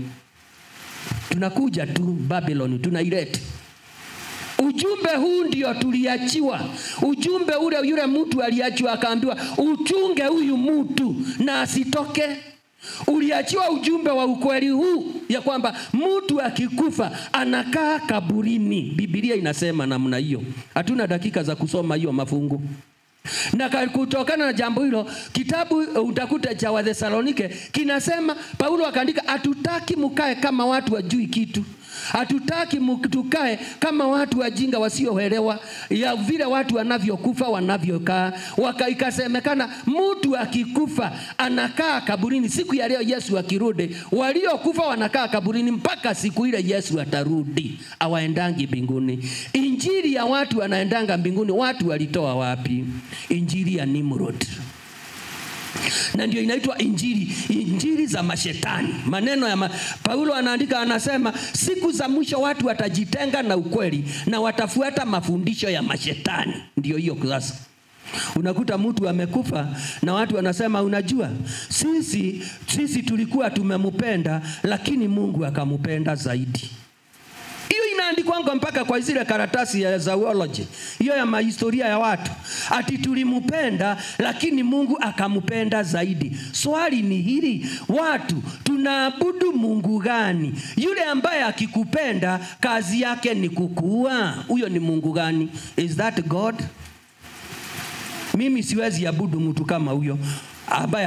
Tunakuja tu Babylon tunaileta. Ujumbe huu ndio tuliachiwa. Ujumbe ule yule mtu aliachiwa akaambiwa uchunge huyu mtu na asitoke. Uliachiwa ujumbe wa ukweli huu ya kwamba mtu akikufa anakaa kaburini. Biblia inasema namna hiyo. Hatuna dakika za kusoma hiyo mafungu. Na kutokana na jambo hilo, kitabu utakuta cha Wathesalonike kinasema, Paulo akaandika, hatutaki mkae kama watu wajui kitu. Hatutaki mtukae kama watu wajinga wasioelewa ya vile watu wanavyokufa wanavyokaa. Ikasemekana mtu akikufa anakaa kaburini. Siku ya leo Yesu akirudi, waliokufa wanakaa kaburini mpaka siku ile Yesu atarudi, awaendangi mbinguni. Injili ya watu wanaendanga mbinguni, watu walitoa wapi? Injili ya Nimrod. Na ndio inaitwa injili za mashetani. Maneno ya Paulo anaandika, anasema siku za mwisho watu watajitenga na ukweli na watafuata mafundisho ya mashetani. Ndio hiyo sasa. Unakuta mtu amekufa na watu wanasema, unajua sisi tulikuwa tumemupenda lakini Mungu akamupenda zaidi. Inaandikwa mpaka kwa zile karatasi ya zoology, hiyo ya mahistoria ya watu, ati tulimupenda lakini Mungu akamupenda zaidi. Swali ni hili, watu tunaabudu Mungu gani? Yule ambaye akikupenda kazi yake ni kukuua, huyo ni Mungu gani? Is that God? Mimi siwezi abudu mtu kama huyo ambaye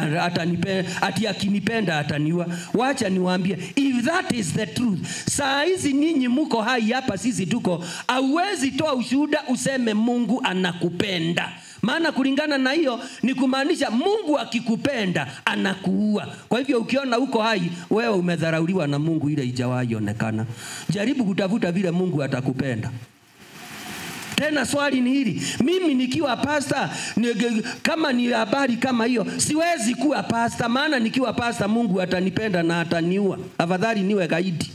ati akinipenda ataniua. Wacha niwaambie, if that is the truth, saa hizi nyinyi mko hai hapa, sisi tuko, hauwezi toa ushuhuda useme Mungu anakupenda. Maana kulingana na hiyo ni kumaanisha Mungu akikupenda anakuua. Kwa hivyo ukiona uko hai, wewe umedharauliwa na Mungu ile ijawahi onekana. Jaribu kutafuta vile Mungu atakupenda. Tena swali ni hili, mimi nikiwa pastor, kama ni habari kama hiyo, siwezi kuwa pastor, maana nikiwa pastor Mungu atanipenda na ataniua. Afadhali niwe gaidi.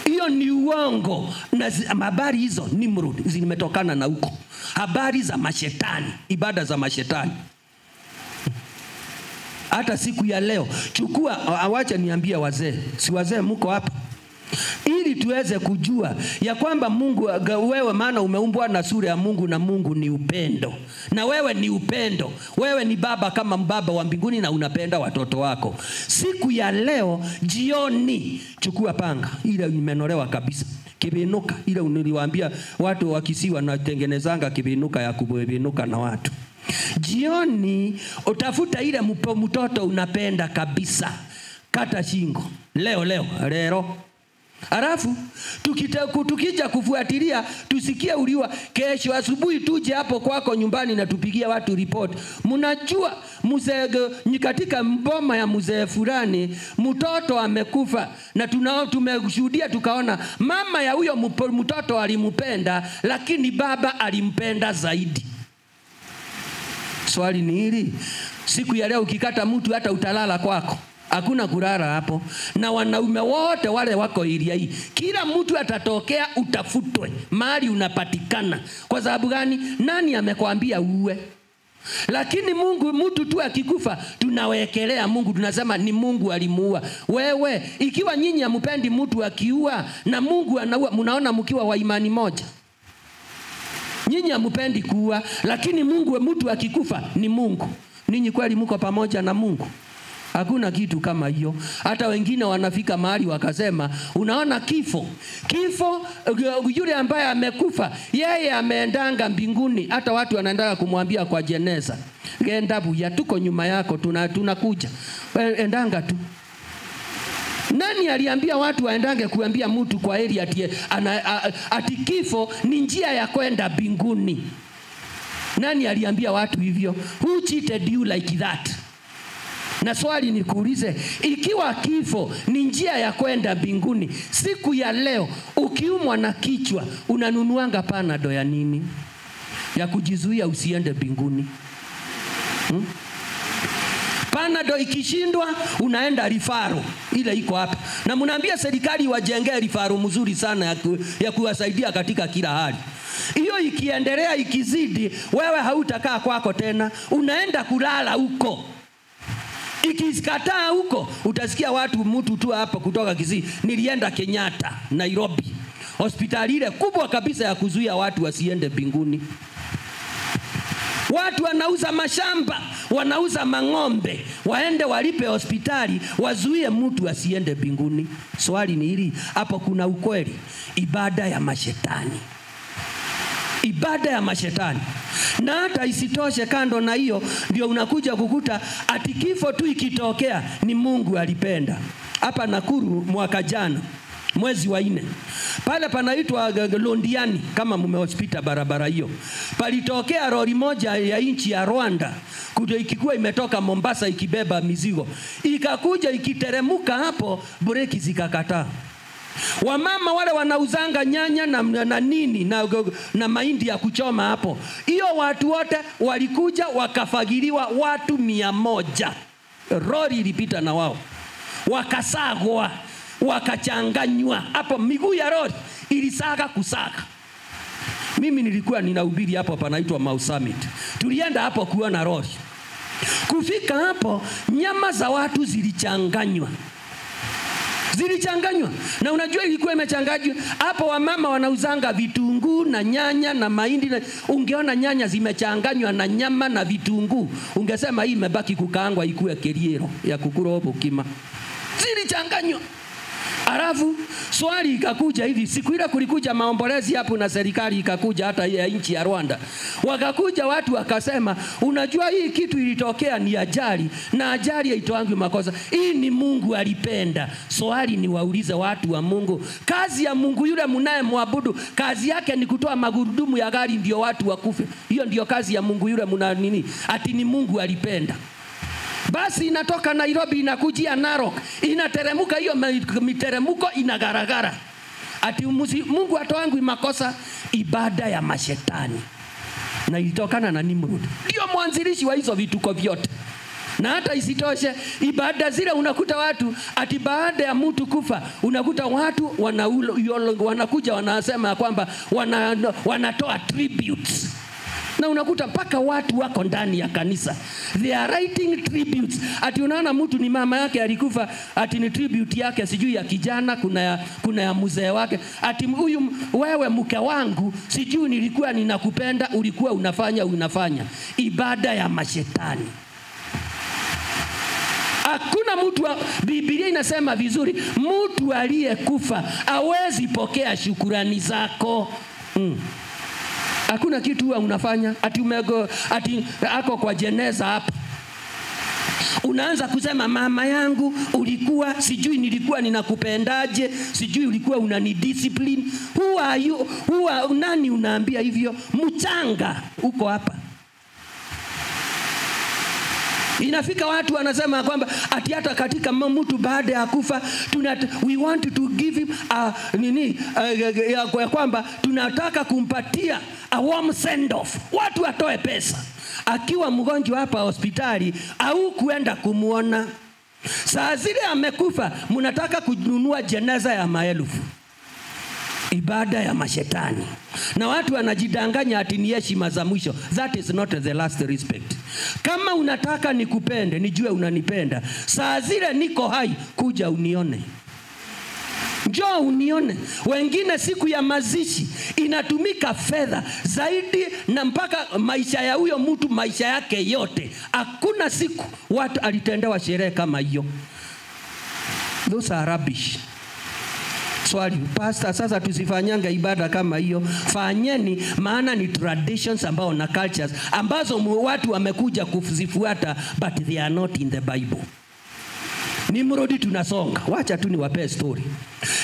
Hiyo ni uongo. Na habari hizo Nimrod zimetokana na huko. Habari za mashetani, ibada za mashetani. hata siku ya leo, chukua, awacha niambie wazee, si wazee mko hapa, ili tuweze kujua ya kwamba Mungu, wewe maana umeumbwa na sura ya Mungu, na Mungu ni upendo, na wewe ni upendo. Wewe ni baba kama baba wa mbinguni, na unapenda watoto wako. Siku ya leo jioni, chukua panga ile imenolewa kabisa, kibinuka ile niliwaambia watu wakisiwa na tengenezanga kibinuka ya kubinuka na watu. Jioni utafuta ile mtoto unapenda kabisa, kata shingo leo. Alafu tukija kufuatilia, tusikie uliwa, kesho asubuhi tuje hapo kwako nyumbani na tupigie watu report. Mnajua mzee katika mboma ya mzee fulani mtoto amekufa, na tumeshuhudia tukaona mama ya huyo mtoto alimpenda, lakini baba alimpenda zaidi. Swali ni hili, siku ya leo ukikata mtu hata utalala kwako, hakuna kulala hapo. Na wanaume wote wale wako area hii, kila mtu atatokea utafutwe mahali unapatikana. Kwa sababu gani? Nani amekwambia uwe? Lakini Mungu, mtu tu akikufa tunawekelea Mungu, tunasema ni Mungu alimuua. Wewe ikiwa nyinyi hampendi mtu akiua na Mungu anaua, mnaona mkiwa wa imani moja? Nyinyi hampendi kuua, lakini Mungu, mtu akikufa ni Mungu. Ninyi kweli mko pamoja na Mungu? Hakuna kitu kama hiyo. Hata wengine wanafika mahali wakasema, unaona kifo, yule ambaye amekufa yeye ameendanga mbinguni. Hata watu wanaendaga kumwambia kwa jeneza, genda buya, tuko nyuma yako, tunakuja, endanga tu. Nani aliambia watu waendange kuambia mtu kwa heri ati kifo ni njia ya kwenda mbinguni? Nani aliambia watu hivyo? Who cheated you like that? Na swali nikuulize, ikiwa kifo ni njia ya kwenda mbinguni, siku ya leo ukiumwa na kichwa unanunuanga panado ya nini? Ya kujizuia usiende mbinguni. Panado ikishindwa unaenda rifaro, ile iko hapa. Na mnaambia serikali wajengee rifaro mzuri sana ya kuwasaidia katika kila hali. Hiyo ikiendelea ikizidi, wewe hautakaa kwako tena, unaenda kulala huko. Ikikataa huko, utasikia mtu tu hapa kutoka Kisii, nilienda Kenyatta, Nairobi, hospitali ile kubwa kabisa ya kuzuia watu wasiende mbinguni. Watu wanauza mashamba, wanauza mang'ombe, waende walipe hospitali, wazuie mtu asiende mbinguni. Swali ni hili, hapo kuna ukweli? Ibada ya mashetani. Ibada ya mashetani. Na hata isitoshe, kando na hiyo, ndio unakuja kukuta ati kifo tu ikitokea ni Mungu alipenda. Hapa Nakuru mwaka jana mwezi wa 4, pale panaitwa Londiani, kama mmehospita barabara hiyo, palitokea lori moja ya nchi ya Rwanda, ikikuwa imetoka Mombasa ikibeba mizigo, ikakuja ikiteremuka hapo, breki zikakataa. Wamama wale wanauzanga nyanya na nini na mahindi ya kuchoma hapo, hiyo watu wote walikuja wakafagiliwa, watu 100. Lori ilipita na wao, wakasagwa, wakachanganywa hapo, miguu ya lori ilisaga kusaga. Mimi nilikuwa ninahubiri hapo panaitwa Mau Summit. Tulienda hapo kuona lori. Kufika hapo, nyama za watu zilichanganywa. Na unajua ilikuwa imechanganywa hapo, wamama wanauzanga vitunguu na nyanya na mahindi, ungeona nyanya zimechanganywa na nyama na vitunguu, ungesema hii imebaki kukaangwa ikuwe keriero ya kukula hapo kima. Zilichanganywa. Alafu swali ikakuja hivi, siku ile kulikuja maombolezi hapo na serikali ikakuja hata ya nchi ya Rwanda. Wakakuja watu wakasema, unajua hii kitu ilitokea ni ajali, na ajali haitoangi makosa. Hii ni Mungu alipenda. Swali ni waulize watu wa Mungu, kazi ya Mungu yule mnayemwabudu, kazi yake ni kutoa magurudumu ya gari ndio watu wakufe? Hiyo ndio kazi ya Mungu yule nini? Ati ni Mungu alipenda. Basi inatoka Nairobi inakujia Narok, inateremuka, hiyo miteremuko inagaragara. Ati Mungu atoangu makosa. Ibada ya mashetani. Na ilitokana na Nimrod, ndio mwanzilishi wa hizo vituko vyote. Na hata isitoshe, ibada zile unakuta watu ati baada ya mtu kufa, unakuta watu wanakuja wanasema kwamba wanatoa tributes. Na unakuta mpaka watu wako ndani ya kanisa, they are writing tributes. Ati unaona mtu ni mama yake alikufa, ati ni tribute yake sijui ya kijana, kuna ya mzee wake. Ati huyu, wewe mke wangu sijui nilikuwa ninakupenda, ulikuwa unafanya ibada ya mashetani. Hakuna mtu, Biblia inasema vizuri, mtu aliyekufa hawezi pokea shukrani zako. Hakuna kitu unafanya, ati ako kwa jeneza hapa, unaanza kusema mama yangu ulikuwa sijui nilikuwa ninakupendaje, sijui ulikuwa unanidiscipline. Who are you? Nani unaambia hivyo? Mchanga uko hapa. Inafika watu wanasema kwamba ati hata katika mtu baada ya kufa we want to give him ya kwamba tunataka kumpatia a warm send off. Watu watoe pesa akiwa mgonjwa hapa hospitali au kuenda kumuona. Saa zile amekufa mnataka kununua jeneza ya maelfu. Ibada ya mashetani. Na watu wanajidanganya ati ni heshima za mwisho. That is not the last respect. Kama unataka nikupende, nijue unanipenda, saa zile niko hai, kuja unione. Njoo unione. Wengine siku ya mazishi inatumika fedha zaidi, na mpaka maisha ya huyo mtu, maisha yake yote, hakuna siku watu alitendewa sherehe kama hiyo. Those are rubbish. Swali, pastor, sasa tusifanyanga ibada kama hiyo. Fanyeni, maana ni traditions ambao na cultures ambazo watu wamekuja kuzifuata, but they are not in the Bible. Nimrodi tunasonga. Wacha tu niwape story.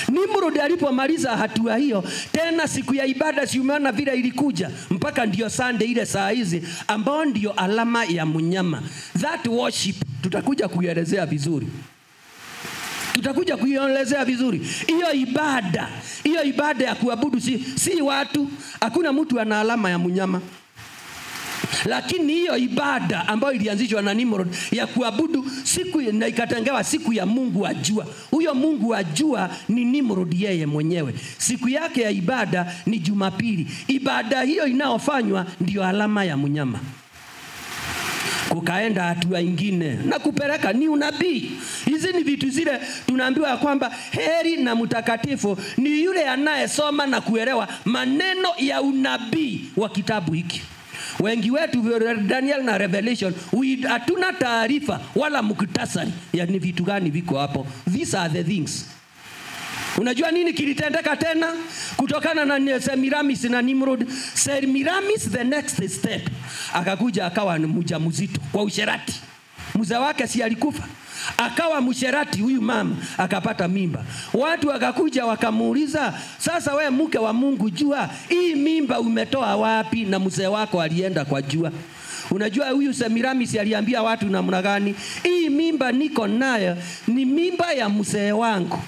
Nimrodi alipomaliza hatua hiyo, tena siku ya ibada si umeona vile ilikuja, mpaka ndio Sunday ile saa hizi ambao ndio alama ya mnyama. That worship tutakuja kuielezea vizuri. Hiyo ibada ya kuabudu si watu. Hakuna mtu ana alama ya mnyama. Lakini hiyo ibada ambayo ilianzishwa na Nimrod ya kuabudu siku na ikatengewa siku ya Mungu wa jua. Huyo Mungu wa jua ni Nimrod yeye mwenyewe. Siku yake ya ibada ni Jumapili. Ibada hiyo inaofanywa ndio alama ya mnyama. Kukaenda hatua ingine na kupeleka ni unabii. Hizi ni vitu zile tunaambiwa kwamba heri na mtakatifu ni yule anayesoma na kuelewa maneno ya unabii wa kitabu hiki. Wengi wetu Daniel na Revelation hatuna taarifa wala muktasari ya ni vitu gani viko hapo. These are the things. Unajua nini kilitendeka tena kutokana na Semiramis na Nimrod? Semiramis the next step akakuja akawa mjamzito kwa usherati. Mzee wake si alikufa, akawa msherati huyu mama, akapata mimba. Watu wakakuja wakamuuliza, sasa we mke wa Mungu, jua hii mimba umetoa wapi? Na mzee wako alienda kwa jua. Unajua huyu Semiramis aliambia watu namna gani? Hii mimba niko nayo ni mimba ya mzee wangu.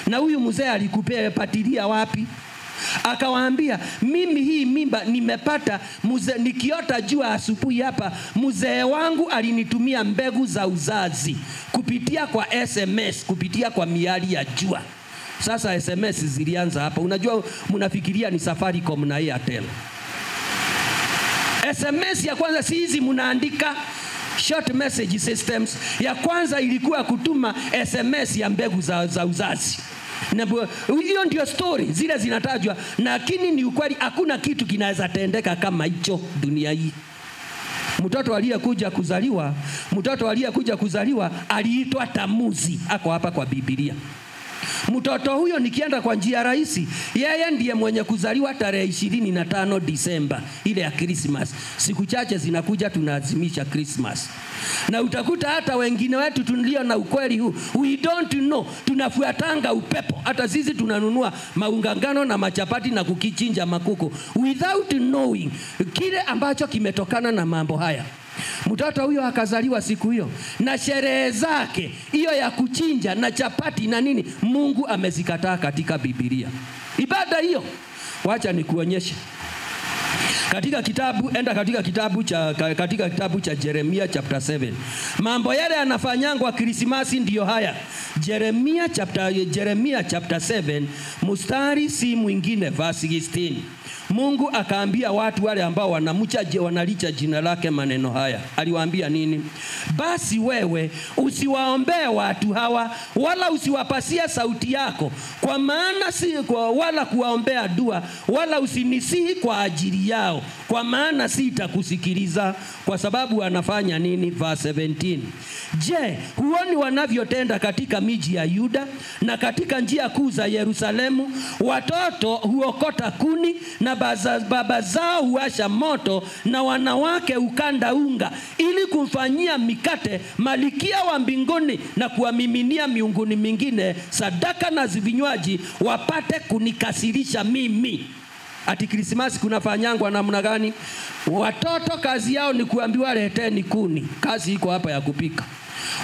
Na huyu mzee alikupea patilia wapi? Akawaambia, mimi hii mimba nimepata nikiota jua asubuhi hapa, mzee wangu alinitumia mbegu za uzazi kupitia kwa SMS, kupitia kwa miali ya jua. Sasa SMS zilianza hapa. Unajua mnafikiria ni Safaricom na Airtel. SMS ya kwanza si hizi mnaandika short message systems. Ya kwanza ilikuwa kutuma SMS ya mbegu za uzazi. Na hiyo ndio story zile zinatajwa, lakini ni ukweli hakuna kitu kinaweza tendeka kama hicho dunia hii. Mtoto aliyekuja kuzaliwa aliitwa Tamuzi, ako hapa kwa Biblia. Mtoto huyo nikienda kwa njia rahisi, yeye ndiye mwenye kuzaliwa tarehe 25 Disemba, ile ya Christmas. Siku chache zinakuja tunaadhimisha Christmas. Na utakuta hata wengine wetu tulio na ukweli huu, we don't know, tunafuatanga upepo. Hata sisi tunanunua maungangano na machapati na kukichinja makuku without knowing kile ambacho kimetokana na mambo haya. Mtoto huyo akazaliwa siku hiyo, na sherehe zake hiyo ya kuchinja na chapati na nini, Mungu amezikataa katika Biblia. Ibada hiyo, wacha nikuonyeshe. Katika kitabu cha Jeremia chapter 7. Mambo yale yanafanyangwa Krismasi ndio haya. Jeremia chapter 7 mstari si mwingine verse 16. Mungu akaambia watu wale ambao wanalicha jina lake maneno haya. Aliwaambia nini? Basi wewe usiwaombee watu hawa, wala usiwapasia sauti yako, kwa maana wala kuwaombea dua, wala usinisihi kwa ajili yao, kwa maana sitakusikiliza. Kwa sababu anafanya nini? Verse 17. Je, huoni wanavyotenda katika miji ya Yuda na katika njia kuu za Yerusalemu? Watoto huokota kuni na baba zao huasha moto, na wanawake ukanda unga ili kumfanyia mikate Malkia wa mbinguni na kuwamiminia miunguni mingine sadaka na vinywaji, wapate kunikasirisha mimi. Ati Krismasi kunafanyangwa namna gani? Watoto kazi yao ni kuambiwa leteni kuni. Kazi iko hapa ya kupika.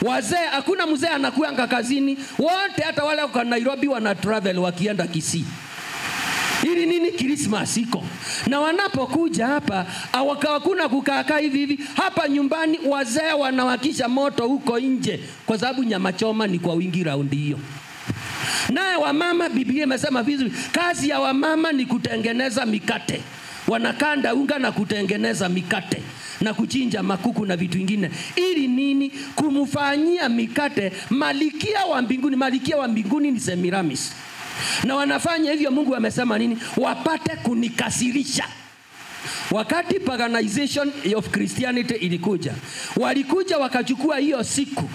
Wazee, hakuna mzee anakuanga kazini. Wote hata wale kwa Nairobi wana travel wakienda Kisii. Ili nini? Krismasi iko. Na wanapokuja hapa hakuna kukaa hivi. Hapa nyumbani wazee wanawakisha moto huko nje, kwa sababu nyama choma ni kwa wingi raundi hiyo. Naye wamama, Biblia imesema vizuri, kazi ya wamama ni kutengeneza mikate. Wanakanda unga na kutengeneza mikate na kuchinja makuku na vitu vingine. Ili nini? Kumfanyia mikate Malkia wa mbinguni. Malkia wa mbinguni ni Semiramis. Na wanafanya hivyo, Mungu amesema nini? Wapate kunikasirisha. Wakati paganization of Christianity ilikuja, walikuja wakachukua hiyo siku.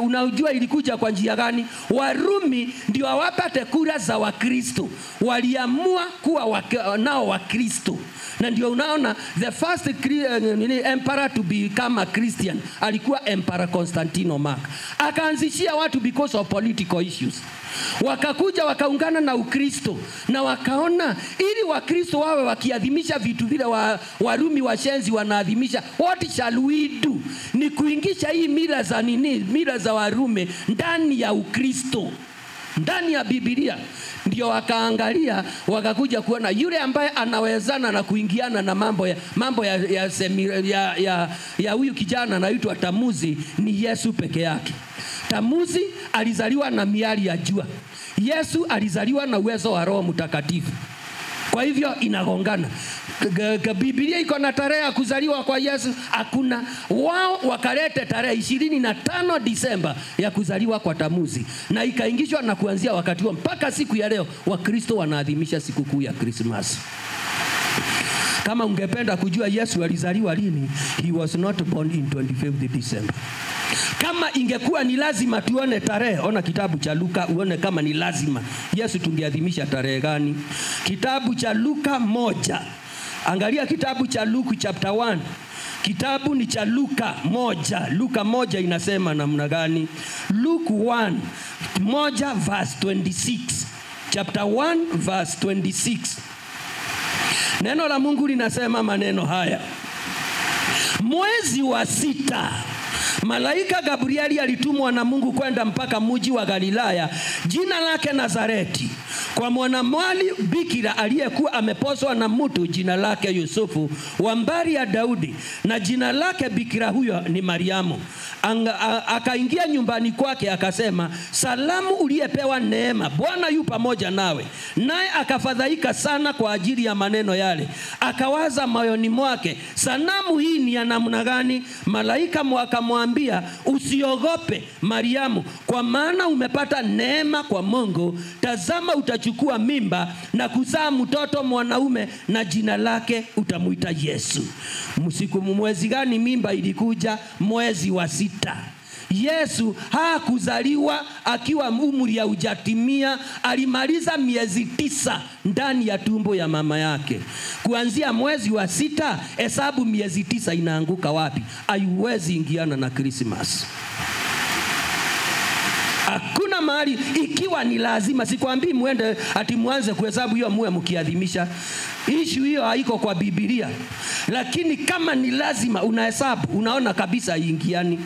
Unajua ilikuja kwa njia gani? Warumi ndio wapate kura za Wakristo. Waliamua kuwa nao Wakristo. Na ndio unaona the first emperor to become a Christian alikuwa Emperor Constantino Mark. Akaanzishia watu because of political issues. Wakakuja wakaungana na Ukristo, na wakaona ili Wakristo wawe wakiadhimisha vitu vile Warumi washenzi wanaadhimisha. What shall we do? Ni kuingisha hii mila za Warumi ndani ya Ukristo, ndani ya Biblia. Ndio wakaangalia, wakakuja kuona yule ambaye anawezana na kuingiana na mambo ya huyu kijana anaitwa Tamuzi ni Yesu peke yake. Tamuzi alizaliwa na miali ya jua. Yesu alizaliwa na uwezo wa Roho Mtakatifu. Kwa hivyo inagongana. Biblia iko na tarehe ya kuzaliwa kwa Yesu? Hakuna. Wao wakalete tarehe 25 Disemba ya kuzaliwa kwa Tamuzi, na ikaingishwa, na kuanzia wakati huo mpaka siku ya leo Wakristo wanaadhimisha sikukuu ya Christmas. Kama ungependa kujua Yesu alizaliwa lini, he was not born in 25th December. Kama ingekuwa ni lazima tuone tarehe, ona kitabu cha Luka uone kama ni lazima Yesu tungeadhimisha tarehe gani. Kitabu cha Luka 1. Angalia kitabu cha Luke chapter 1. Kitabu ni cha Luka 1. Luka 1 inasema namna gani? Luke 1 verse 26. Chapter 1 verse 26. Neno la Mungu linasema maneno haya: mwezi wa 6 malaika Gabrieli alitumwa na Mungu kwenda mpaka mji wa Galilaya, jina lake Nazareti, kwa mwanamwali bikira aliyekuwa ameposwa na mtu jina lake Yusufu, wa mbari ya Daudi, na jina lake bikira huyo ni Mariamu. Akaingia nyumbani kwake, akasema, salamu uliyepewa neema, Bwana yu pamoja nawe. Naye akafadhaika sana kwa ajili ya maneno yale. Akawaza moyoni mwake, sanamu hii ni ya namna gani? Malaika akamwambia, usiogope Mariamu, kwa maana umepata neema kwa Mungu. Tazama, utachukua mimba na kuzaa mtoto mwanaume, na jina lake utamuita Yesu. Mwezi gani mimba ilikuja? Mwezi wa 6. Yesu hakuzaliwa akiwa umri ya ujatimia. Alimaliza miezi 9 ndani ya tumbo ya mama yake. Kuanzia mwezi wa 6, hesabu miezi 9 inaanguka wapi? Haiwezi ingiana na Christmas. Hakuna mahali ikiwa ni lazima. Sikwambii muende ati muanze kuhesabu hiyo muwe mkiadhimisha. Issue hiyo haiko kwa Biblia. Lakini kama ni lazima unahesabu, unaona kabisa ingiani.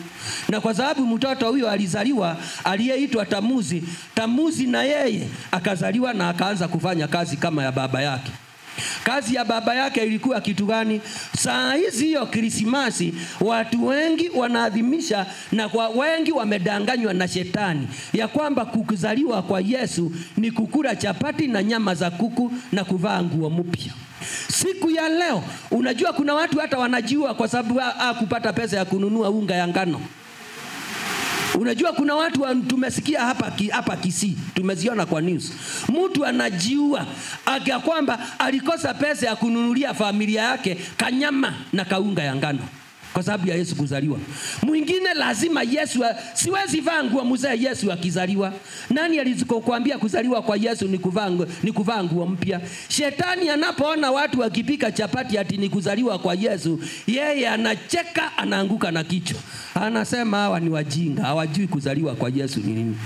Na kwa sababu mtoto huyo alizaliwa aliyeitwa Tamuzi, na yeye akazaliwa na akaanza kufanya kazi kama ya baba yake. Kazi ya baba yake ilikuwa kitu gani? Saa hizi hiyo Krismasi watu wengi wanaadhimisha, na kwa wengi wamedanganywa na shetani ya kwamba kuzaliwa kwa Yesu ni kukula chapati na nyama za kuku na kuvaa nguo mpya. Siku ya leo unajua kuna watu hata wanajiua kwa sababu kupata pesa ya kununua unga ya ngano. Unajua kuna watu tumesikia hapa Kisii, tumeziona kwa news. Mtu anajiua akia kwamba alikosa pesa ya kununulia familia yake kanyama na kaunga ya ngano kwa sababu ya Yesu kuzaliwa. Mwingine lazima Yesu, siwezi vaa nguo mzee Yesu akizaliwa. Nani alizokuambia kuzaliwa kwa Yesu ni kuvaa nguo mpya? Shetani anapoona watu wakipika chapati ati ni kuzaliwa kwa Yesu, yeye anacheka, anaanguka na kichwa. Anasema hawa ni wajinga, hawajui kuzaliwa kwa Yesu ni nini.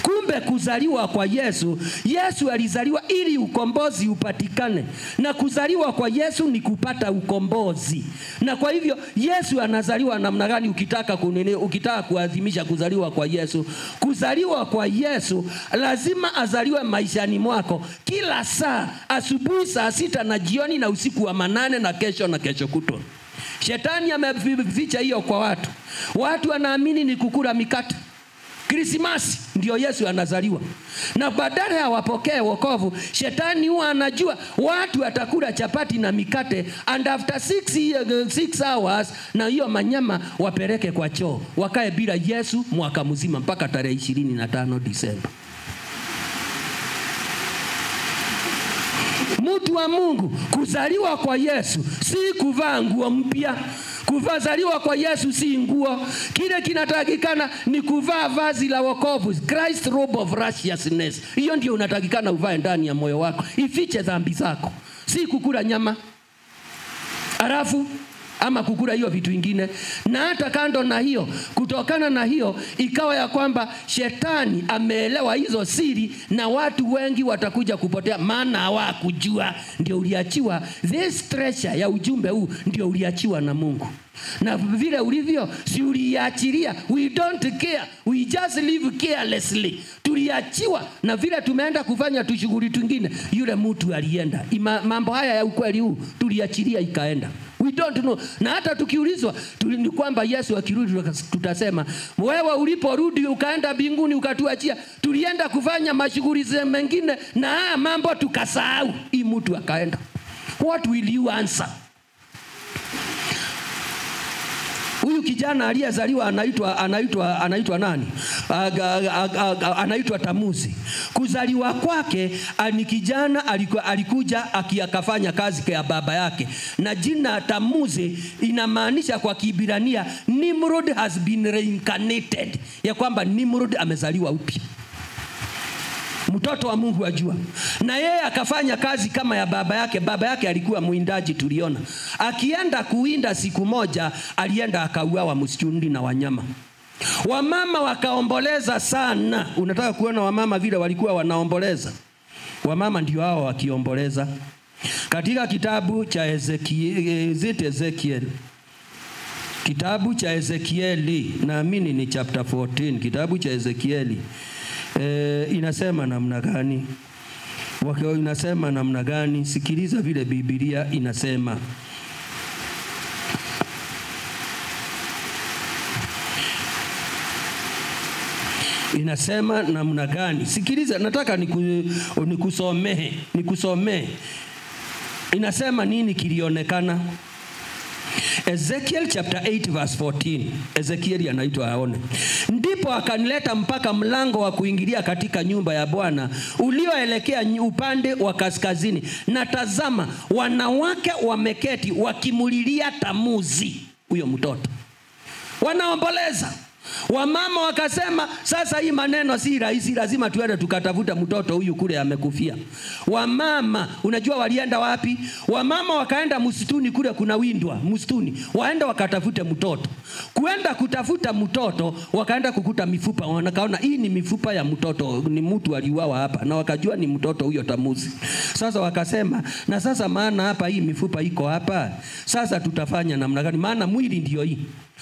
Kumbe kuzaliwa kwa Yesu, Yesu alizaliwa ili ukombozi upatikane. Na kuzaliwa kwa Yesu ni kupata ukombozi. Na kwa hivyo Yesu anazaliwa namna gani ukitaka kuadhimisha kuzaliwa kwa Yesu? Kuzaliwa kwa Yesu lazima azaliwe maishani mwako kila saa, asubuhi, saa 6 na jioni na usiku wa 8 na kesho kutwa. Shetani ameficha hiyo kwa watu. Watu wanaamini ni kukula mikate. Krismasi ndio Yesu anazaliwa. Na badala ya wapokee wokovu, shetani huwa anajua watu watakula chapati na mikate, and after 6 hours na hiyo manyama wapeleke kwa choo, wakae bila Yesu mwaka mzima mpaka tarehe 25 Disemba. Mtu wa Mungu, kuzaliwa kwa Yesu si kuvaa nguo mpya. Kuzaliwa kwa Yesu si nguo. Kile kinatakikana ni kuvaa vazi la wokovu, Christ robe of righteousness. Hiyo ndio unatakikana uvae ndani ya moyo wako, ifiche dhambi zako. Si kukula nyama alafu ama kukula hiyo vitu vingine. Na hata kando na hiyo, kutokana na hiyo ikawa ya kwamba shetani ameelewa hizo siri, na watu wengi watakuja kupotea maana hawakujua. Ndio uliachiwa this treasure ya ujumbe huu, ndio uliachiwa na Mungu. Na vile ulivyo si uliachilia, we don't care, we just live carelessly. Tuliachiwa, na vile tumeenda kufanya tushughuli twingine, yule mtu alienda. Mambo haya ya ukweli huu tuliachilia ikaenda. We don't know. Na hata tukiulizwa ni kwamba Yesu akirudi tutasema wewe uliporudi ukaenda mbinguni ukatuachia, tulienda kufanya mashughuli mengine na mambo tukasahau. Hii mtu akaenda. What will you answer? Huyu kijana aliyezaliwa anaitwa nani? Anaitwa Tamuzi. Kuzaliwa kwake ni kijana alikuja akafanya kazi ya baba yake. Na jina Tamuzi inamaanisha kwa Kiebrania Nimrod has been reincarnated, ya kwamba Nimrod amezaliwa upya. Mtoto wa Mungu ajua. Na yeye akafanya kazi kama ya baba yake. Baba yake alikuwa mwindaji, tuliona. Akienda kuwinda siku moja, alienda akauawa msituni na wanyama. Wamama wakaomboleza sana. Unataka kuona wamama vile walikuwa wanaomboleza? Wamama ndio hao wakiomboleza. Katika kitabu cha Ezekiel. Kitabu cha Ezekieli, naamini ni chapter 14, kitabu cha Ezekieli. Inasema namna gani? Inasema namna gani? Sikiliza vile Biblia inasema. Inasema namna gani? Sikiliza, nataka nikusomee. Inasema nini kilionekana? Ezekiel chapter 8 verse 14. Ezekiel anaitwa aone. Ndipo akanileta mpaka mlango wa kuingilia katika nyumba ya Bwana ulioelekea upande wa kaskazini, na tazama wanawake wameketi wakimulilia Tamuzi, huyo mtoto. Wanaomboleza. Wamama wakasema sasa hii maneno si rahisi, lazima tuende tukatafuta mtoto huyu kule amekufia. Wamama unajua walienda wapi? Wamama wakaenda msituni, kule kuna windwa msituni, waenda wakatafute mtoto. Kuenda kutafuta mtoto wakaenda kukuta mifupa, wanakaona hii ni mifupa ya mtoto, ni mtu aliuawa hapa, na wakajua ni mtoto huyo Tamuzi. Sasa wakasema na sasa maana hapa hii mifupa iko hapa, sasa tutafanya namna gani? Maana mwili ndio hii.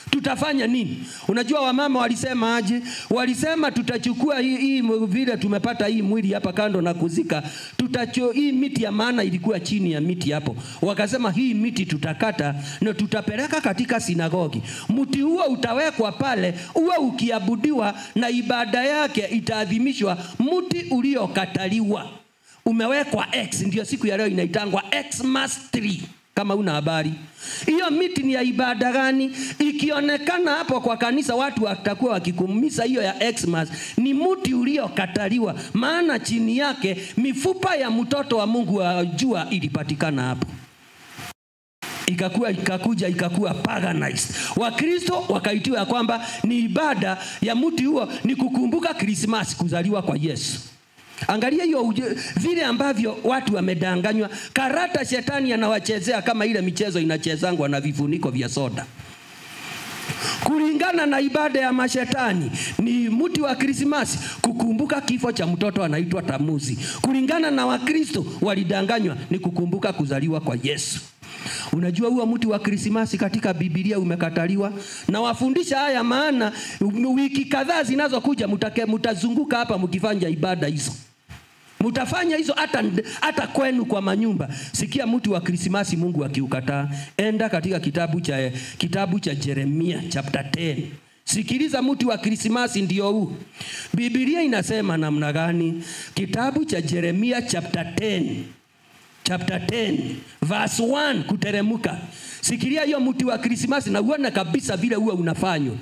Tutafanya nini? Unajua wamama walisema aje? Walisema tutachukua hii vile tumepata hii mwili hapa kando na kuzika, hii miti ya maana ilikuwa chini ya miti hapo. Wakasema hii miti tutakata na tutapeleka katika sinagogi. Mti huo utawekwa pale, uwe ukiabudiwa na ibada yake itaadhimishwa. Mti uliokataliwa umewekwa X, ndio siku ya leo inaitangwa Xmas tree. Kama una habari, hiyo miti ni ya ibada gani? Ikionekana hapo kwa kanisa watu watakuwa wakikumisa hiyo ya Xmas, ni mti uliokataliwa, maana chini yake mifupa ya mtoto wa Mungu wa jua ilipatikana hapo. Ikakuwa paganized. Wakristo wakaitiwa kwamba ni ibada ya mti huo ni kukumbuka Christmas, kuzaliwa kwa Yesu. Angalia hiyo vile ambavyo watu wamedanganywa. Karata shetani anawachezea kama ile michezo inachezangwa na vifuniko vya soda. Kulingana na ibada ya mashetani ni mti wa Krismasi kukumbuka kifo cha mtoto anaitwa Tamuzi. Kulingana na Wakristo walidanganywa ni kukumbuka kuzaliwa kwa Yesu. Unajua huo mti wa Krismasi katika Biblia umekataliwa, na wafundisha haya maana wiki kadhaa zinazokuja mtazunguka hapa mkifanya ibada hizo. Mutafanya hizo hata kwenu kwa manyumba. Sikia, mti wa Krismasi Mungu akiukataa, enda katika kitabu cha Yeremia chapter 10. Sikiliza, mti wa Krismasi ndio huu. Biblia inasema namna gani? Kitabu cha Yeremia chapter 10 verse 1 kuteremuka. Sikilia hiyo mti wa Krismasi na uone kabisa vile huwa unafanywa.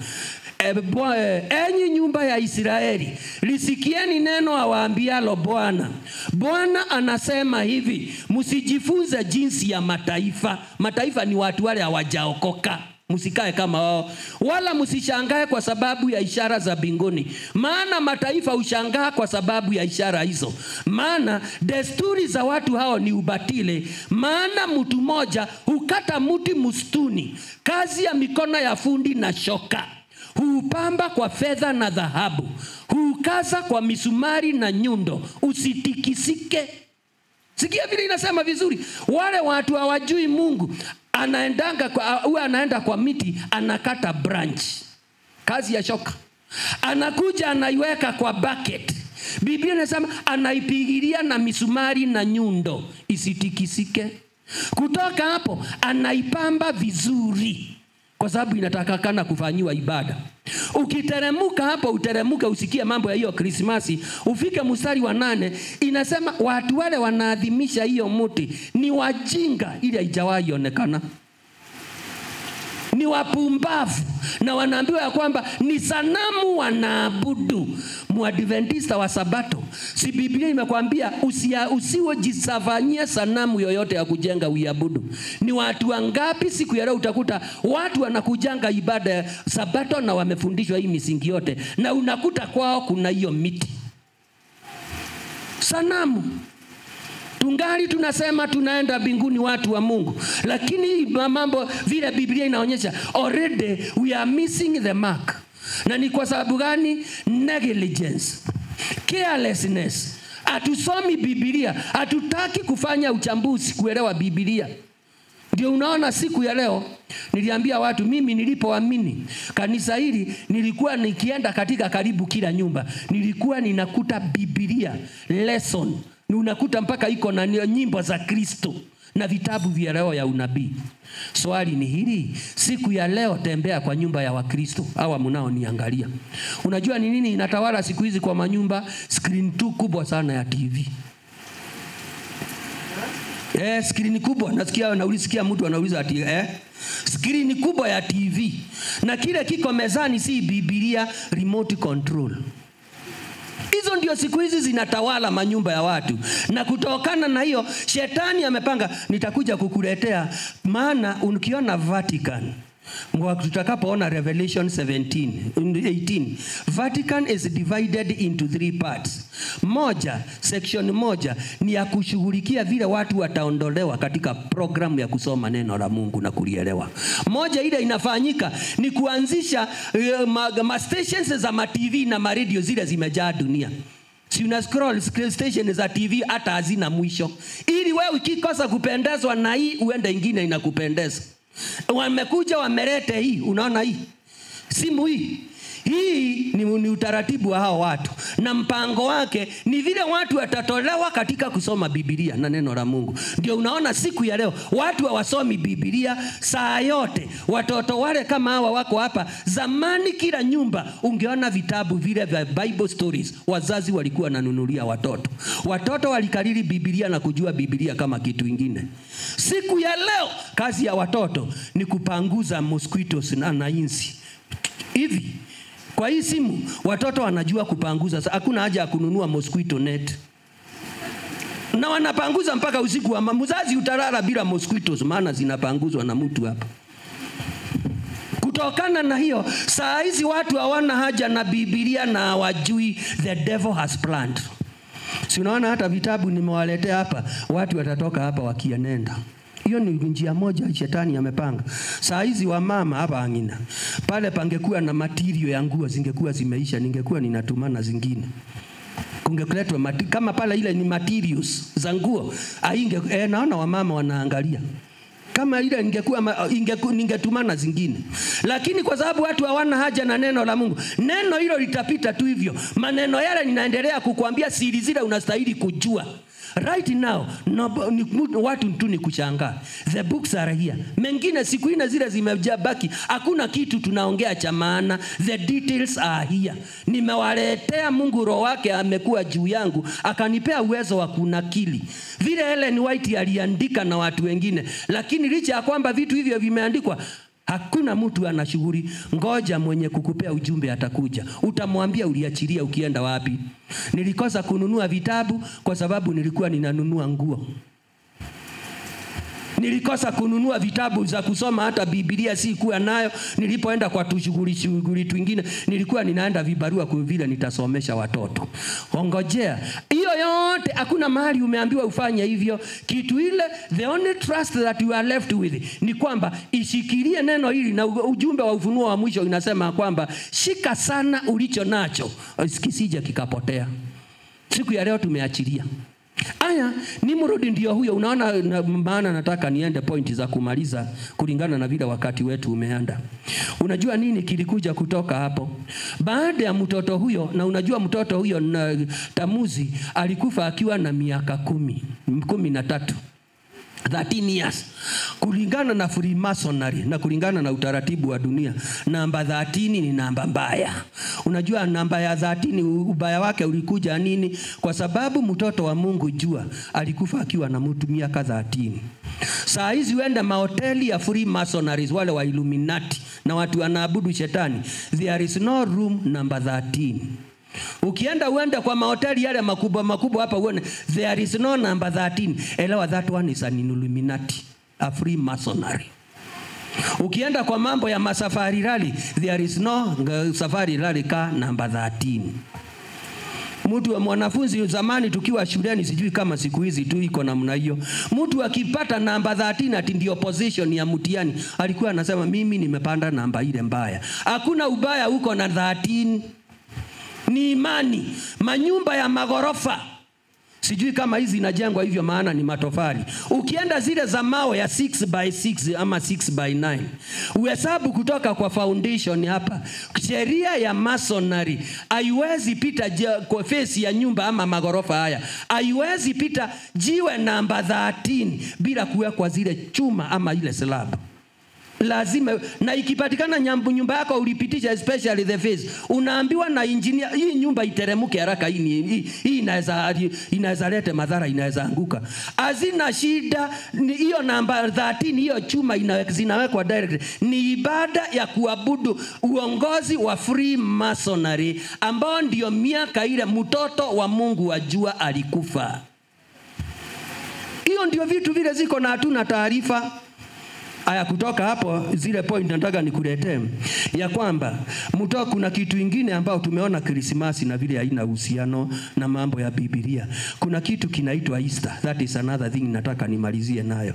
Enyi nyumba ya Israeli, lisikieni neno awaambialo Bwana. Bwana anasema hivi, msijifunze jinsi ya mataifa. Mataifa ni watu wale hawajaokoka. Msikae kama wao, wala msishangae kwa sababu ya ishara za mbinguni, maana mataifa ushangaa kwa sababu ya ishara hizo. Maana desturi za watu hao ni ubatili. Maana mtu mmoja hukata mti msituni, kazi ya mikono ya fundi na shoka. Huupamba kwa fedha na dhahabu, huukaza kwa misumari na nyundo, usitikisike. Sikia vile inasema vizuri. Wale watu hawajui Mungu, anaenda kwa miti, anakata branch, kazi ya shoka, anakuja anaiweka kwa bucket. Biblia inasema anaipigilia na misumari na nyundo isitikisike. Kutoka hapo anaipamba vizuri, kwa sababu inatakakana kufanyiwa ibada. Ukiteremuka hapo, uteremuka usikie mambo ya hiyo Krismasi, ufike mstari wa 8, inasema watu wale wanaadhimisha hiyo mti ni wajinga, ili haijawahi onekana. Ni wapumbavu, na wanaambiwa ya kwamba ni sanamu wanaabudu. Muadventista wa Sabato, si Biblia imekwambia usiwejisafanyie sanamu yoyote ya kujenga uiabudu? Ni watu wangapi siku ya leo utakuta watu wanakujanga ibada ya Sabato na wamefundishwa hii misingi yote, na unakuta kwao kuna hiyo miti sanamu. Tungali tunasema tunaenda mbinguni watu wa Mungu, lakini mambo vile Biblia inaonyesha already we are missing the mark. Na ni kwa sababu gani? Negligence, carelessness. Hatusomi Biblia, hatutaki kufanya uchambuzi kuelewa Biblia. Ndio unaona siku ya leo niliambia watu, mimi nilipoamini kanisa hili nilikuwa nikienda katika karibu kila nyumba, nilikuwa ninakuta Biblia lesson. Ni unakuta mpaka iko na nyimbo za Kristo na vitabu vya leo ya unabii. Swali ni hili, siku ya leo tembea kwa nyumba ya Wakristo hawa mnao niangalia. Unajua ni nini inatawala siku hizi kwa manyumba? Screen tu kubwa sana ya TV. Screen kubwa. Naulisikia mtu anauliza ati screen kubwa ya TV. Na kile kiko mezani si Biblia, remote control. Hizo ndio siku hizi zinatawala manyumba ya watu. Na kutokana na hiyo shetani amepanga, nitakuja kukuletea. Maana ukiona Vatican, tutakapoona Revelation 18, Vatican is divided into 3 parts. Section moja ni ya kushughulikia vile watu wataondolewa katika programu ya kusoma neno la Mungu na kulielewa. Moja ile inafanyika ni kuanzisha stations za TV na radio zile zimejaa dunia. Si una scroll station za TV hata hazina mwisho, ili wewe ukikosa kupendezwa na hii uende ingine inakupendeza. Wamekuja wamelete hii, unaona hii simu hii. Hii ni utaratibu wa hao watu, na mpango wake ni vile watu watatolewa katika kusoma Biblia na neno la Mungu. Ndio unaona siku ya leo watu hawasomi Biblia saa yote. Watoto wale kama hawa wako hapa. Zamani kila nyumba ungeona vitabu vile vya Bible stories wazazi walikuwa wananunulia watoto. Watoto walikariri Biblia na kujua Biblia kama kitu kingine. Siku ya leo kazi ya watoto ni kupanguza mosquitoes na inzi. Hivi kwa hii simu watoto wanajua kupanguza. Hakuna haja ya kununua mosquito net. Na wanapanguza mpaka usiku wa mzazi utalala bila mosquitoes, maana zinapanguzwa na mtu hapa. Kutokana na hiyo, saa hizi watu hawana haja na Biblia na hawajui the devil has planned. Si unaona hata vitabu nimewaletea hapa, watu watatoka hapa wakienenda. Hiyo ni njia moja shetani amepanga. Saa hizi wa mama hapa angina. Pale pangekuwa na material ya nguo zingekuwa zimeisha, ningekuwa ninatumana zingine. Kungekuletwa kama pale ile ni materials za nguo, naona wa mama wanaangalia. Kama ile ningetumana zingine. Lakini kwa sababu watu hawana haja na neno la Mungu, neno hilo litapita tu hivyo. Maneno yale ninaendelea kukuambia siri zile unastahili kujua. Right now, watu tu ni kushangaa. The books are here. Mengine siku ina zile zimejabaki. Hakuna kitu tunaongea cha maana. The details are here. Nimewaletea, Mungu roho wake amekuwa juu yangu, akanipea uwezo wa kunakili. Vile Ellen White aliandika na watu wengine. Lakini licha ya kwamba vitu hivyo vimeandikwa, hakuna mtu ana shughuli. Ngoja mwenye kukupea ujumbe atakuja. Utamwambia uliachilia ukienda wapi. Nilikosa kununua vitabu kwa sababu nilikuwa ninanunua nguo. Nilikosa kununua vitabu za kusoma, hata Biblia si kuwa nayo. Nilipoenda kwa shughuli twingine nilikuwa ninaenda vibarua kwa vile nitasomesha watoto. Ongojea. Hiyo yote hakuna mahali umeambiwa ufanye hivyo. Kitu ile, the only trust that you are left with ni kwamba ishikilie neno hili, na ujumbe wa ufunuo wa mwisho inasema kwamba shika sana ulicho nacho kisije kikapotea. Siku ya leo tumeachilia. Aya, Nimrodi ndio huyo. Unaona, maana nataka niende pointi za kumaliza kulingana na vile wakati wetu umeanda. Unajua nini kilikuja kutoka hapo? Baada ya mtoto huyo, na unajua mtoto huyo na Tamuzi alikufa akiwa na miaka 13. 13 years. Kulingana na Freemasonry na kulingana na utaratibu wa dunia, namba 13 ni namba mbaya. Unajua namba ya 13 ubaya wake ulikuja nini? Kwa sababu mtoto wa Mungu jua alikufa akiwa na mtu miaka 13. Saa hizi uenda mahoteli ya Freemasonry, wale wa Illuminati na watu wanaabudu shetani, there is no room number 13. Ukienda uende kwa mahoteli yale makubwa hapa uone there is no number 13. Elewa that one is an Illuminati, a Freemasonry. Ukienda kwa mambo ya masafari rally, there is no safari rally ka number 13. Mtu wa mwanafunzi zamani tukiwa shuleni, sijui kama siku hizi tu iko namna hiyo, mtu akipata namba 13 ati ndio position ya mtihani, alikuwa anasema mimi nimepanda namba ile mbaya. Hakuna ubaya huko na 13. Ni imani. Manyumba ya magorofa, sijui kama hizi inajengwa hivyo, maana ni matofali. Ukienda zile za mawe ya 6x6 ama 6x9, uhesabu kutoka kwa foundation hapa. Sheria ya masonry haiwezi pita kwa face ya nyumba ama magorofa haya. Haiwezi pita jiwe namba 13 bila kuwekwa zile chuma ama ile slab. Lazima, na ikipatikana nyumba yako ulipitisha especially the face, unaambiwa na engineer hii nyumba iteremuke haraka, hii inaweza leta madhara, inaweza anguka. Hazina shida hiyo namba 13, hiyo chuma zinawekwa direct. Ni ibada ya kuabudu uongozi wa Freemasonry ambao ndio miaka ile mtoto wa Mungu wa jua alikufa. Hiyo ndio vitu vile ziko na hatuna taarifa. Aya, kutoka hapo zile point nataka nikuletee ya kwamba kuna kitu kingine ambao tumeona Krismasi na vile haina uhusiano na mambo ya Biblia. Kuna kitu kinaitwa Easter. That is another thing nataka nimalizie nayo.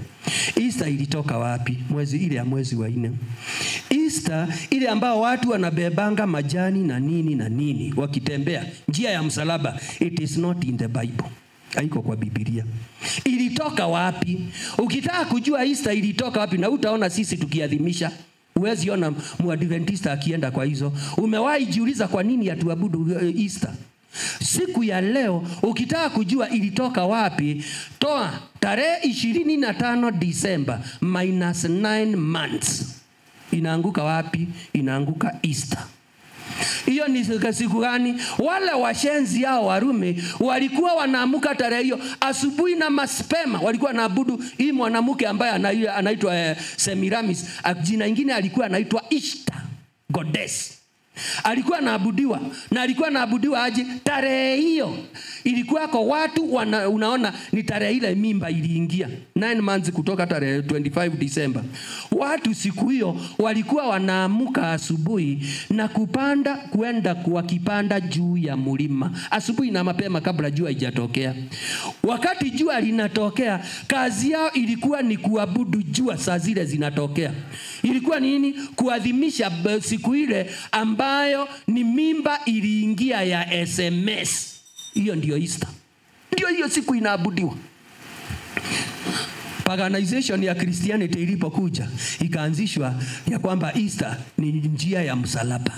Easter ilitoka wapi? Mwezi wa 4. Easter ile ambao watu wanabebanga majani na nini wakitembea njia ya msalaba, it is not in the Bible. Haiko kwa Biblia. Ilitoka wapi? Ukitaka kujua Easter ilitoka wapi, na utaona sisi tukiadhimisha. Huwezi ona Muadventista akienda kwa hizo. Umewahi jiuliza kwa nini hatuabudu Easter? Siku ya leo ukitaka kujua ilitoka wapi, toa tarehe 25 Disemba minus 9 months. Inaanguka wapi? Inaanguka Easter. Hiyo ni siku gani? Wale washenzi hao Warumi walikuwa wanaamuka tarehe hiyo asubuhi na mapema, walikuwa wanaabudu hii mwanamke ambaye anaitwa Semiramis. Jina lingine alikuwa anaitwa Ishtar, goddess. Alikuwa anaabudiwa, na alikuwa anaabudiwa aje? Tarehe hiyo ilikuwa kwa watu unaona ni tarehe ile mimba iliingia 9 months kutoka tarehe 25 December. Watu siku hiyo walikuwa wanaamuka asubuhi na kupanda kwenda wakipanda juu ya mlima asubuhi na mapema kabla jua haijatokea. Wakati jua linatokea, kazi yao ilikuwa ni kuabudu jua saa zile zinatokea. Ilikuwa nini? Kuadhimisha siku ile ambayo ni mimba iliingia ya SMS. Hiyo ndio Easter. Ndio hiyo siku inaabudiwa. Paganization ya Christianity ilipokuja, ikaanzishwa ya kwamba Easter ni njia ya msalaba.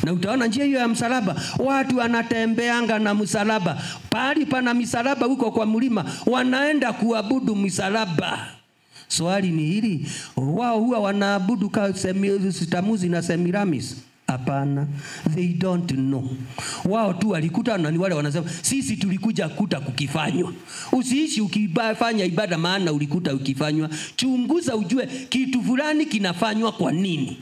Na utaona njia hiyo ya msalaba, watu wanatembeanga na msalaba. Pahali pana misalaba huko kwa mlima, wanaenda kuabudu msalaba. Swali ni hili, wao huwa wanaabudu Tamuzi na Semiramis? Hapana, they don't know. Wao tu walikuta, na ni wale wanasema sisi tulikuja kuta kukifanywa. Usiishi ukifanya ibada maana ulikuta ukifanywa. Chunguza ujue kitu fulani kinafanywa kwa nini.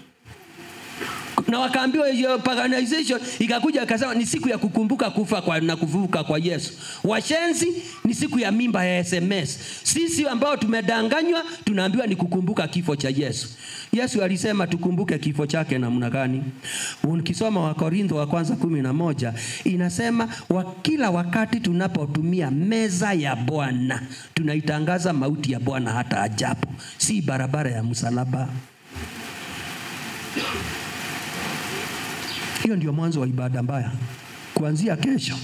Na wakaambiwa hiyo paganization ikakuja ikasema ni siku ya kukumbuka kufa na kufufuka kwa Yesu. Washenzi ni siku ya mimba ya SMS. Sisi ambao tumedanganywa tunaambiwa ni kukumbuka kifo cha Yesu. Yesu alisema tukumbuke kifo chake namna gani? Ukisoma Wakorintho wa kwanza 11 inasema kila wakati tunapotumia meza ya Bwana tunaitangaza mauti ya Bwana hata ajapo. Si barabara ya msalaba. Hiyo ndio mwanzo wa ibada mbaya. Kuanzia kesho.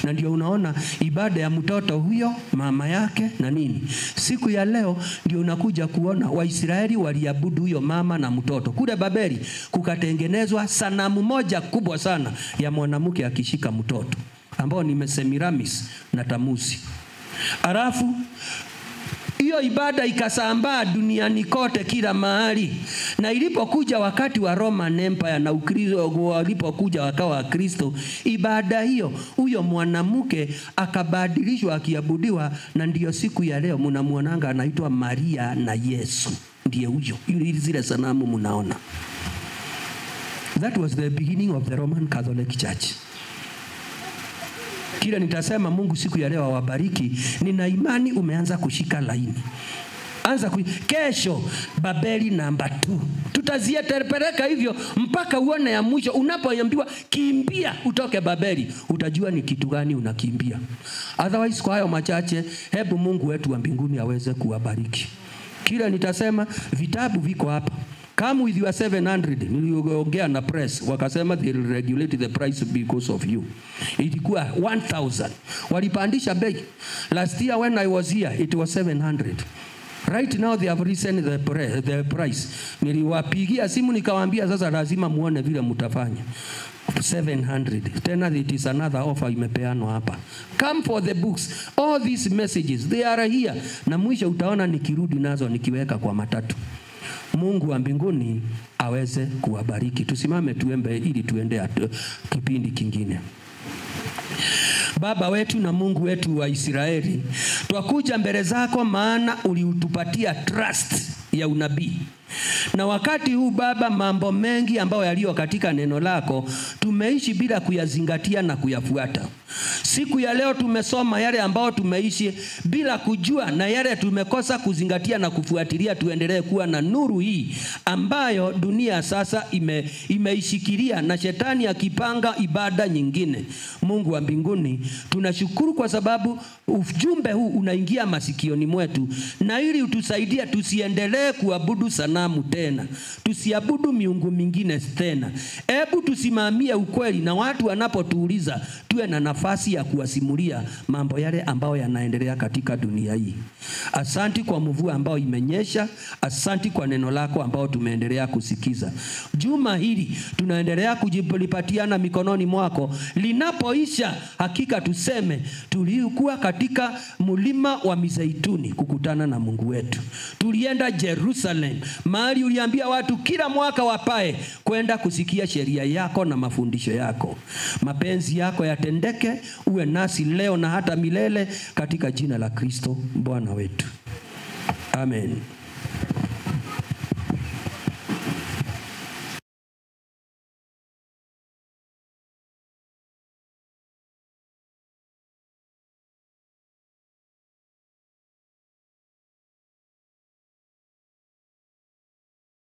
Na ndio unaona ibada ya mtoto huyo, mama yake na nini. Siku ya leo ndio unakuja kuona Waisraeli waliabudu huyo mama na mtoto. Kule Babeli kukatengenezwa sanamu moja kubwa sana ya mwanamke akishika mtoto, ambao ni Semiramis na Tamuzi. Alafu hiyo ibada ikasambaa duniani kote kila mahali. Na ilipokuja wakati wa Roman Empire na Ukristo walipokuja wakawa Kristo, ibada hiyo huyo mwanamke akabadilishwa akiabudiwa, na ndio siku ya leo mnamuonanga anaitwa Maria na Yesu. Ndiye huyo. Zile sanamu mnaona. That was the beginning of the Roman Catholic Church. Kile nitasema Mungu siku ya leo awabariki. Nina imani umeanza kushika laini. Kesho Babeli namba 2. Tutaziaterepeleka hivyo mpaka uone ya mwisho. Unapoambiwa kimbia utoke Babeli, utajua ni kitu gani unakimbia. Otherwise kwa hayo machache, hebu Mungu wetu wa mbinguni aweze kuwabariki. Kile nitasema vitabu viko hapa. Come with your 700. Niliongea na press wakasema they will regulate the price because of you. Ilikuwa 1000. Walipandisha bei. Last year when I was here it was 700. Right now they have risen the price. Niliwapigia simu nikawaambia sasa lazima muone vile mtafanya. 700. Tena it is another offer imepeanwa hapa. Come for the books. All these messages they are here. Na mwisho utaona nikirudi nazo nikiweka kwa matatu. Mungu wa mbinguni aweze kuwabariki. Tusimame tuembe ili tuende kipindi kingine. Baba wetu na Mungu wetu wa Israeli, twakuja mbele zako maana uliutupatia trust ya unabii. Na wakati huu Baba, mambo mengi ambayo yaliyo katika neno lako tumeishi bila kuyazingatia na kuyafuata. Siku ya leo tumesoma yale ambayo tumeishi bila kujua, na yale tumekosa kuzingatia na kufuatilia. Tuendelee kuwa na nuru hii ambayo dunia sasa imeishikilia, na shetani akipanga ibada nyingine. Mungu wa mbinguni, tunashukuru kwa sababu ujumbe huu unaingia masikioni mwetu, na ili utusaidie tusiendelee kuabudu sana sanamu tena. Tusiabudu miungu mingine tena. Hebu tusimamie ukweli, na watu wanapotuuliza tuwe na nafasi ya kuwasimulia mambo yale ambayo yanaendelea katika dunia hii. Asanti kwa mvua ambao imenyesha. Asanti kwa neno lako ambao tumeendelea kusikiza. Juma hili tunaendelea kujipatiana mikononi mwako. Linapoisha, hakika tuseme tulikuwa katika mlima wa Mizeituni kukutana na Mungu wetu. Tulienda Jerusalem, mahali uliambia watu kila mwaka wapae kwenda kusikia sheria yako na mafundisho yako. Mapenzi yako yatendeke, uwe nasi leo na hata milele, katika jina la Kristo Bwana wetu. Amen.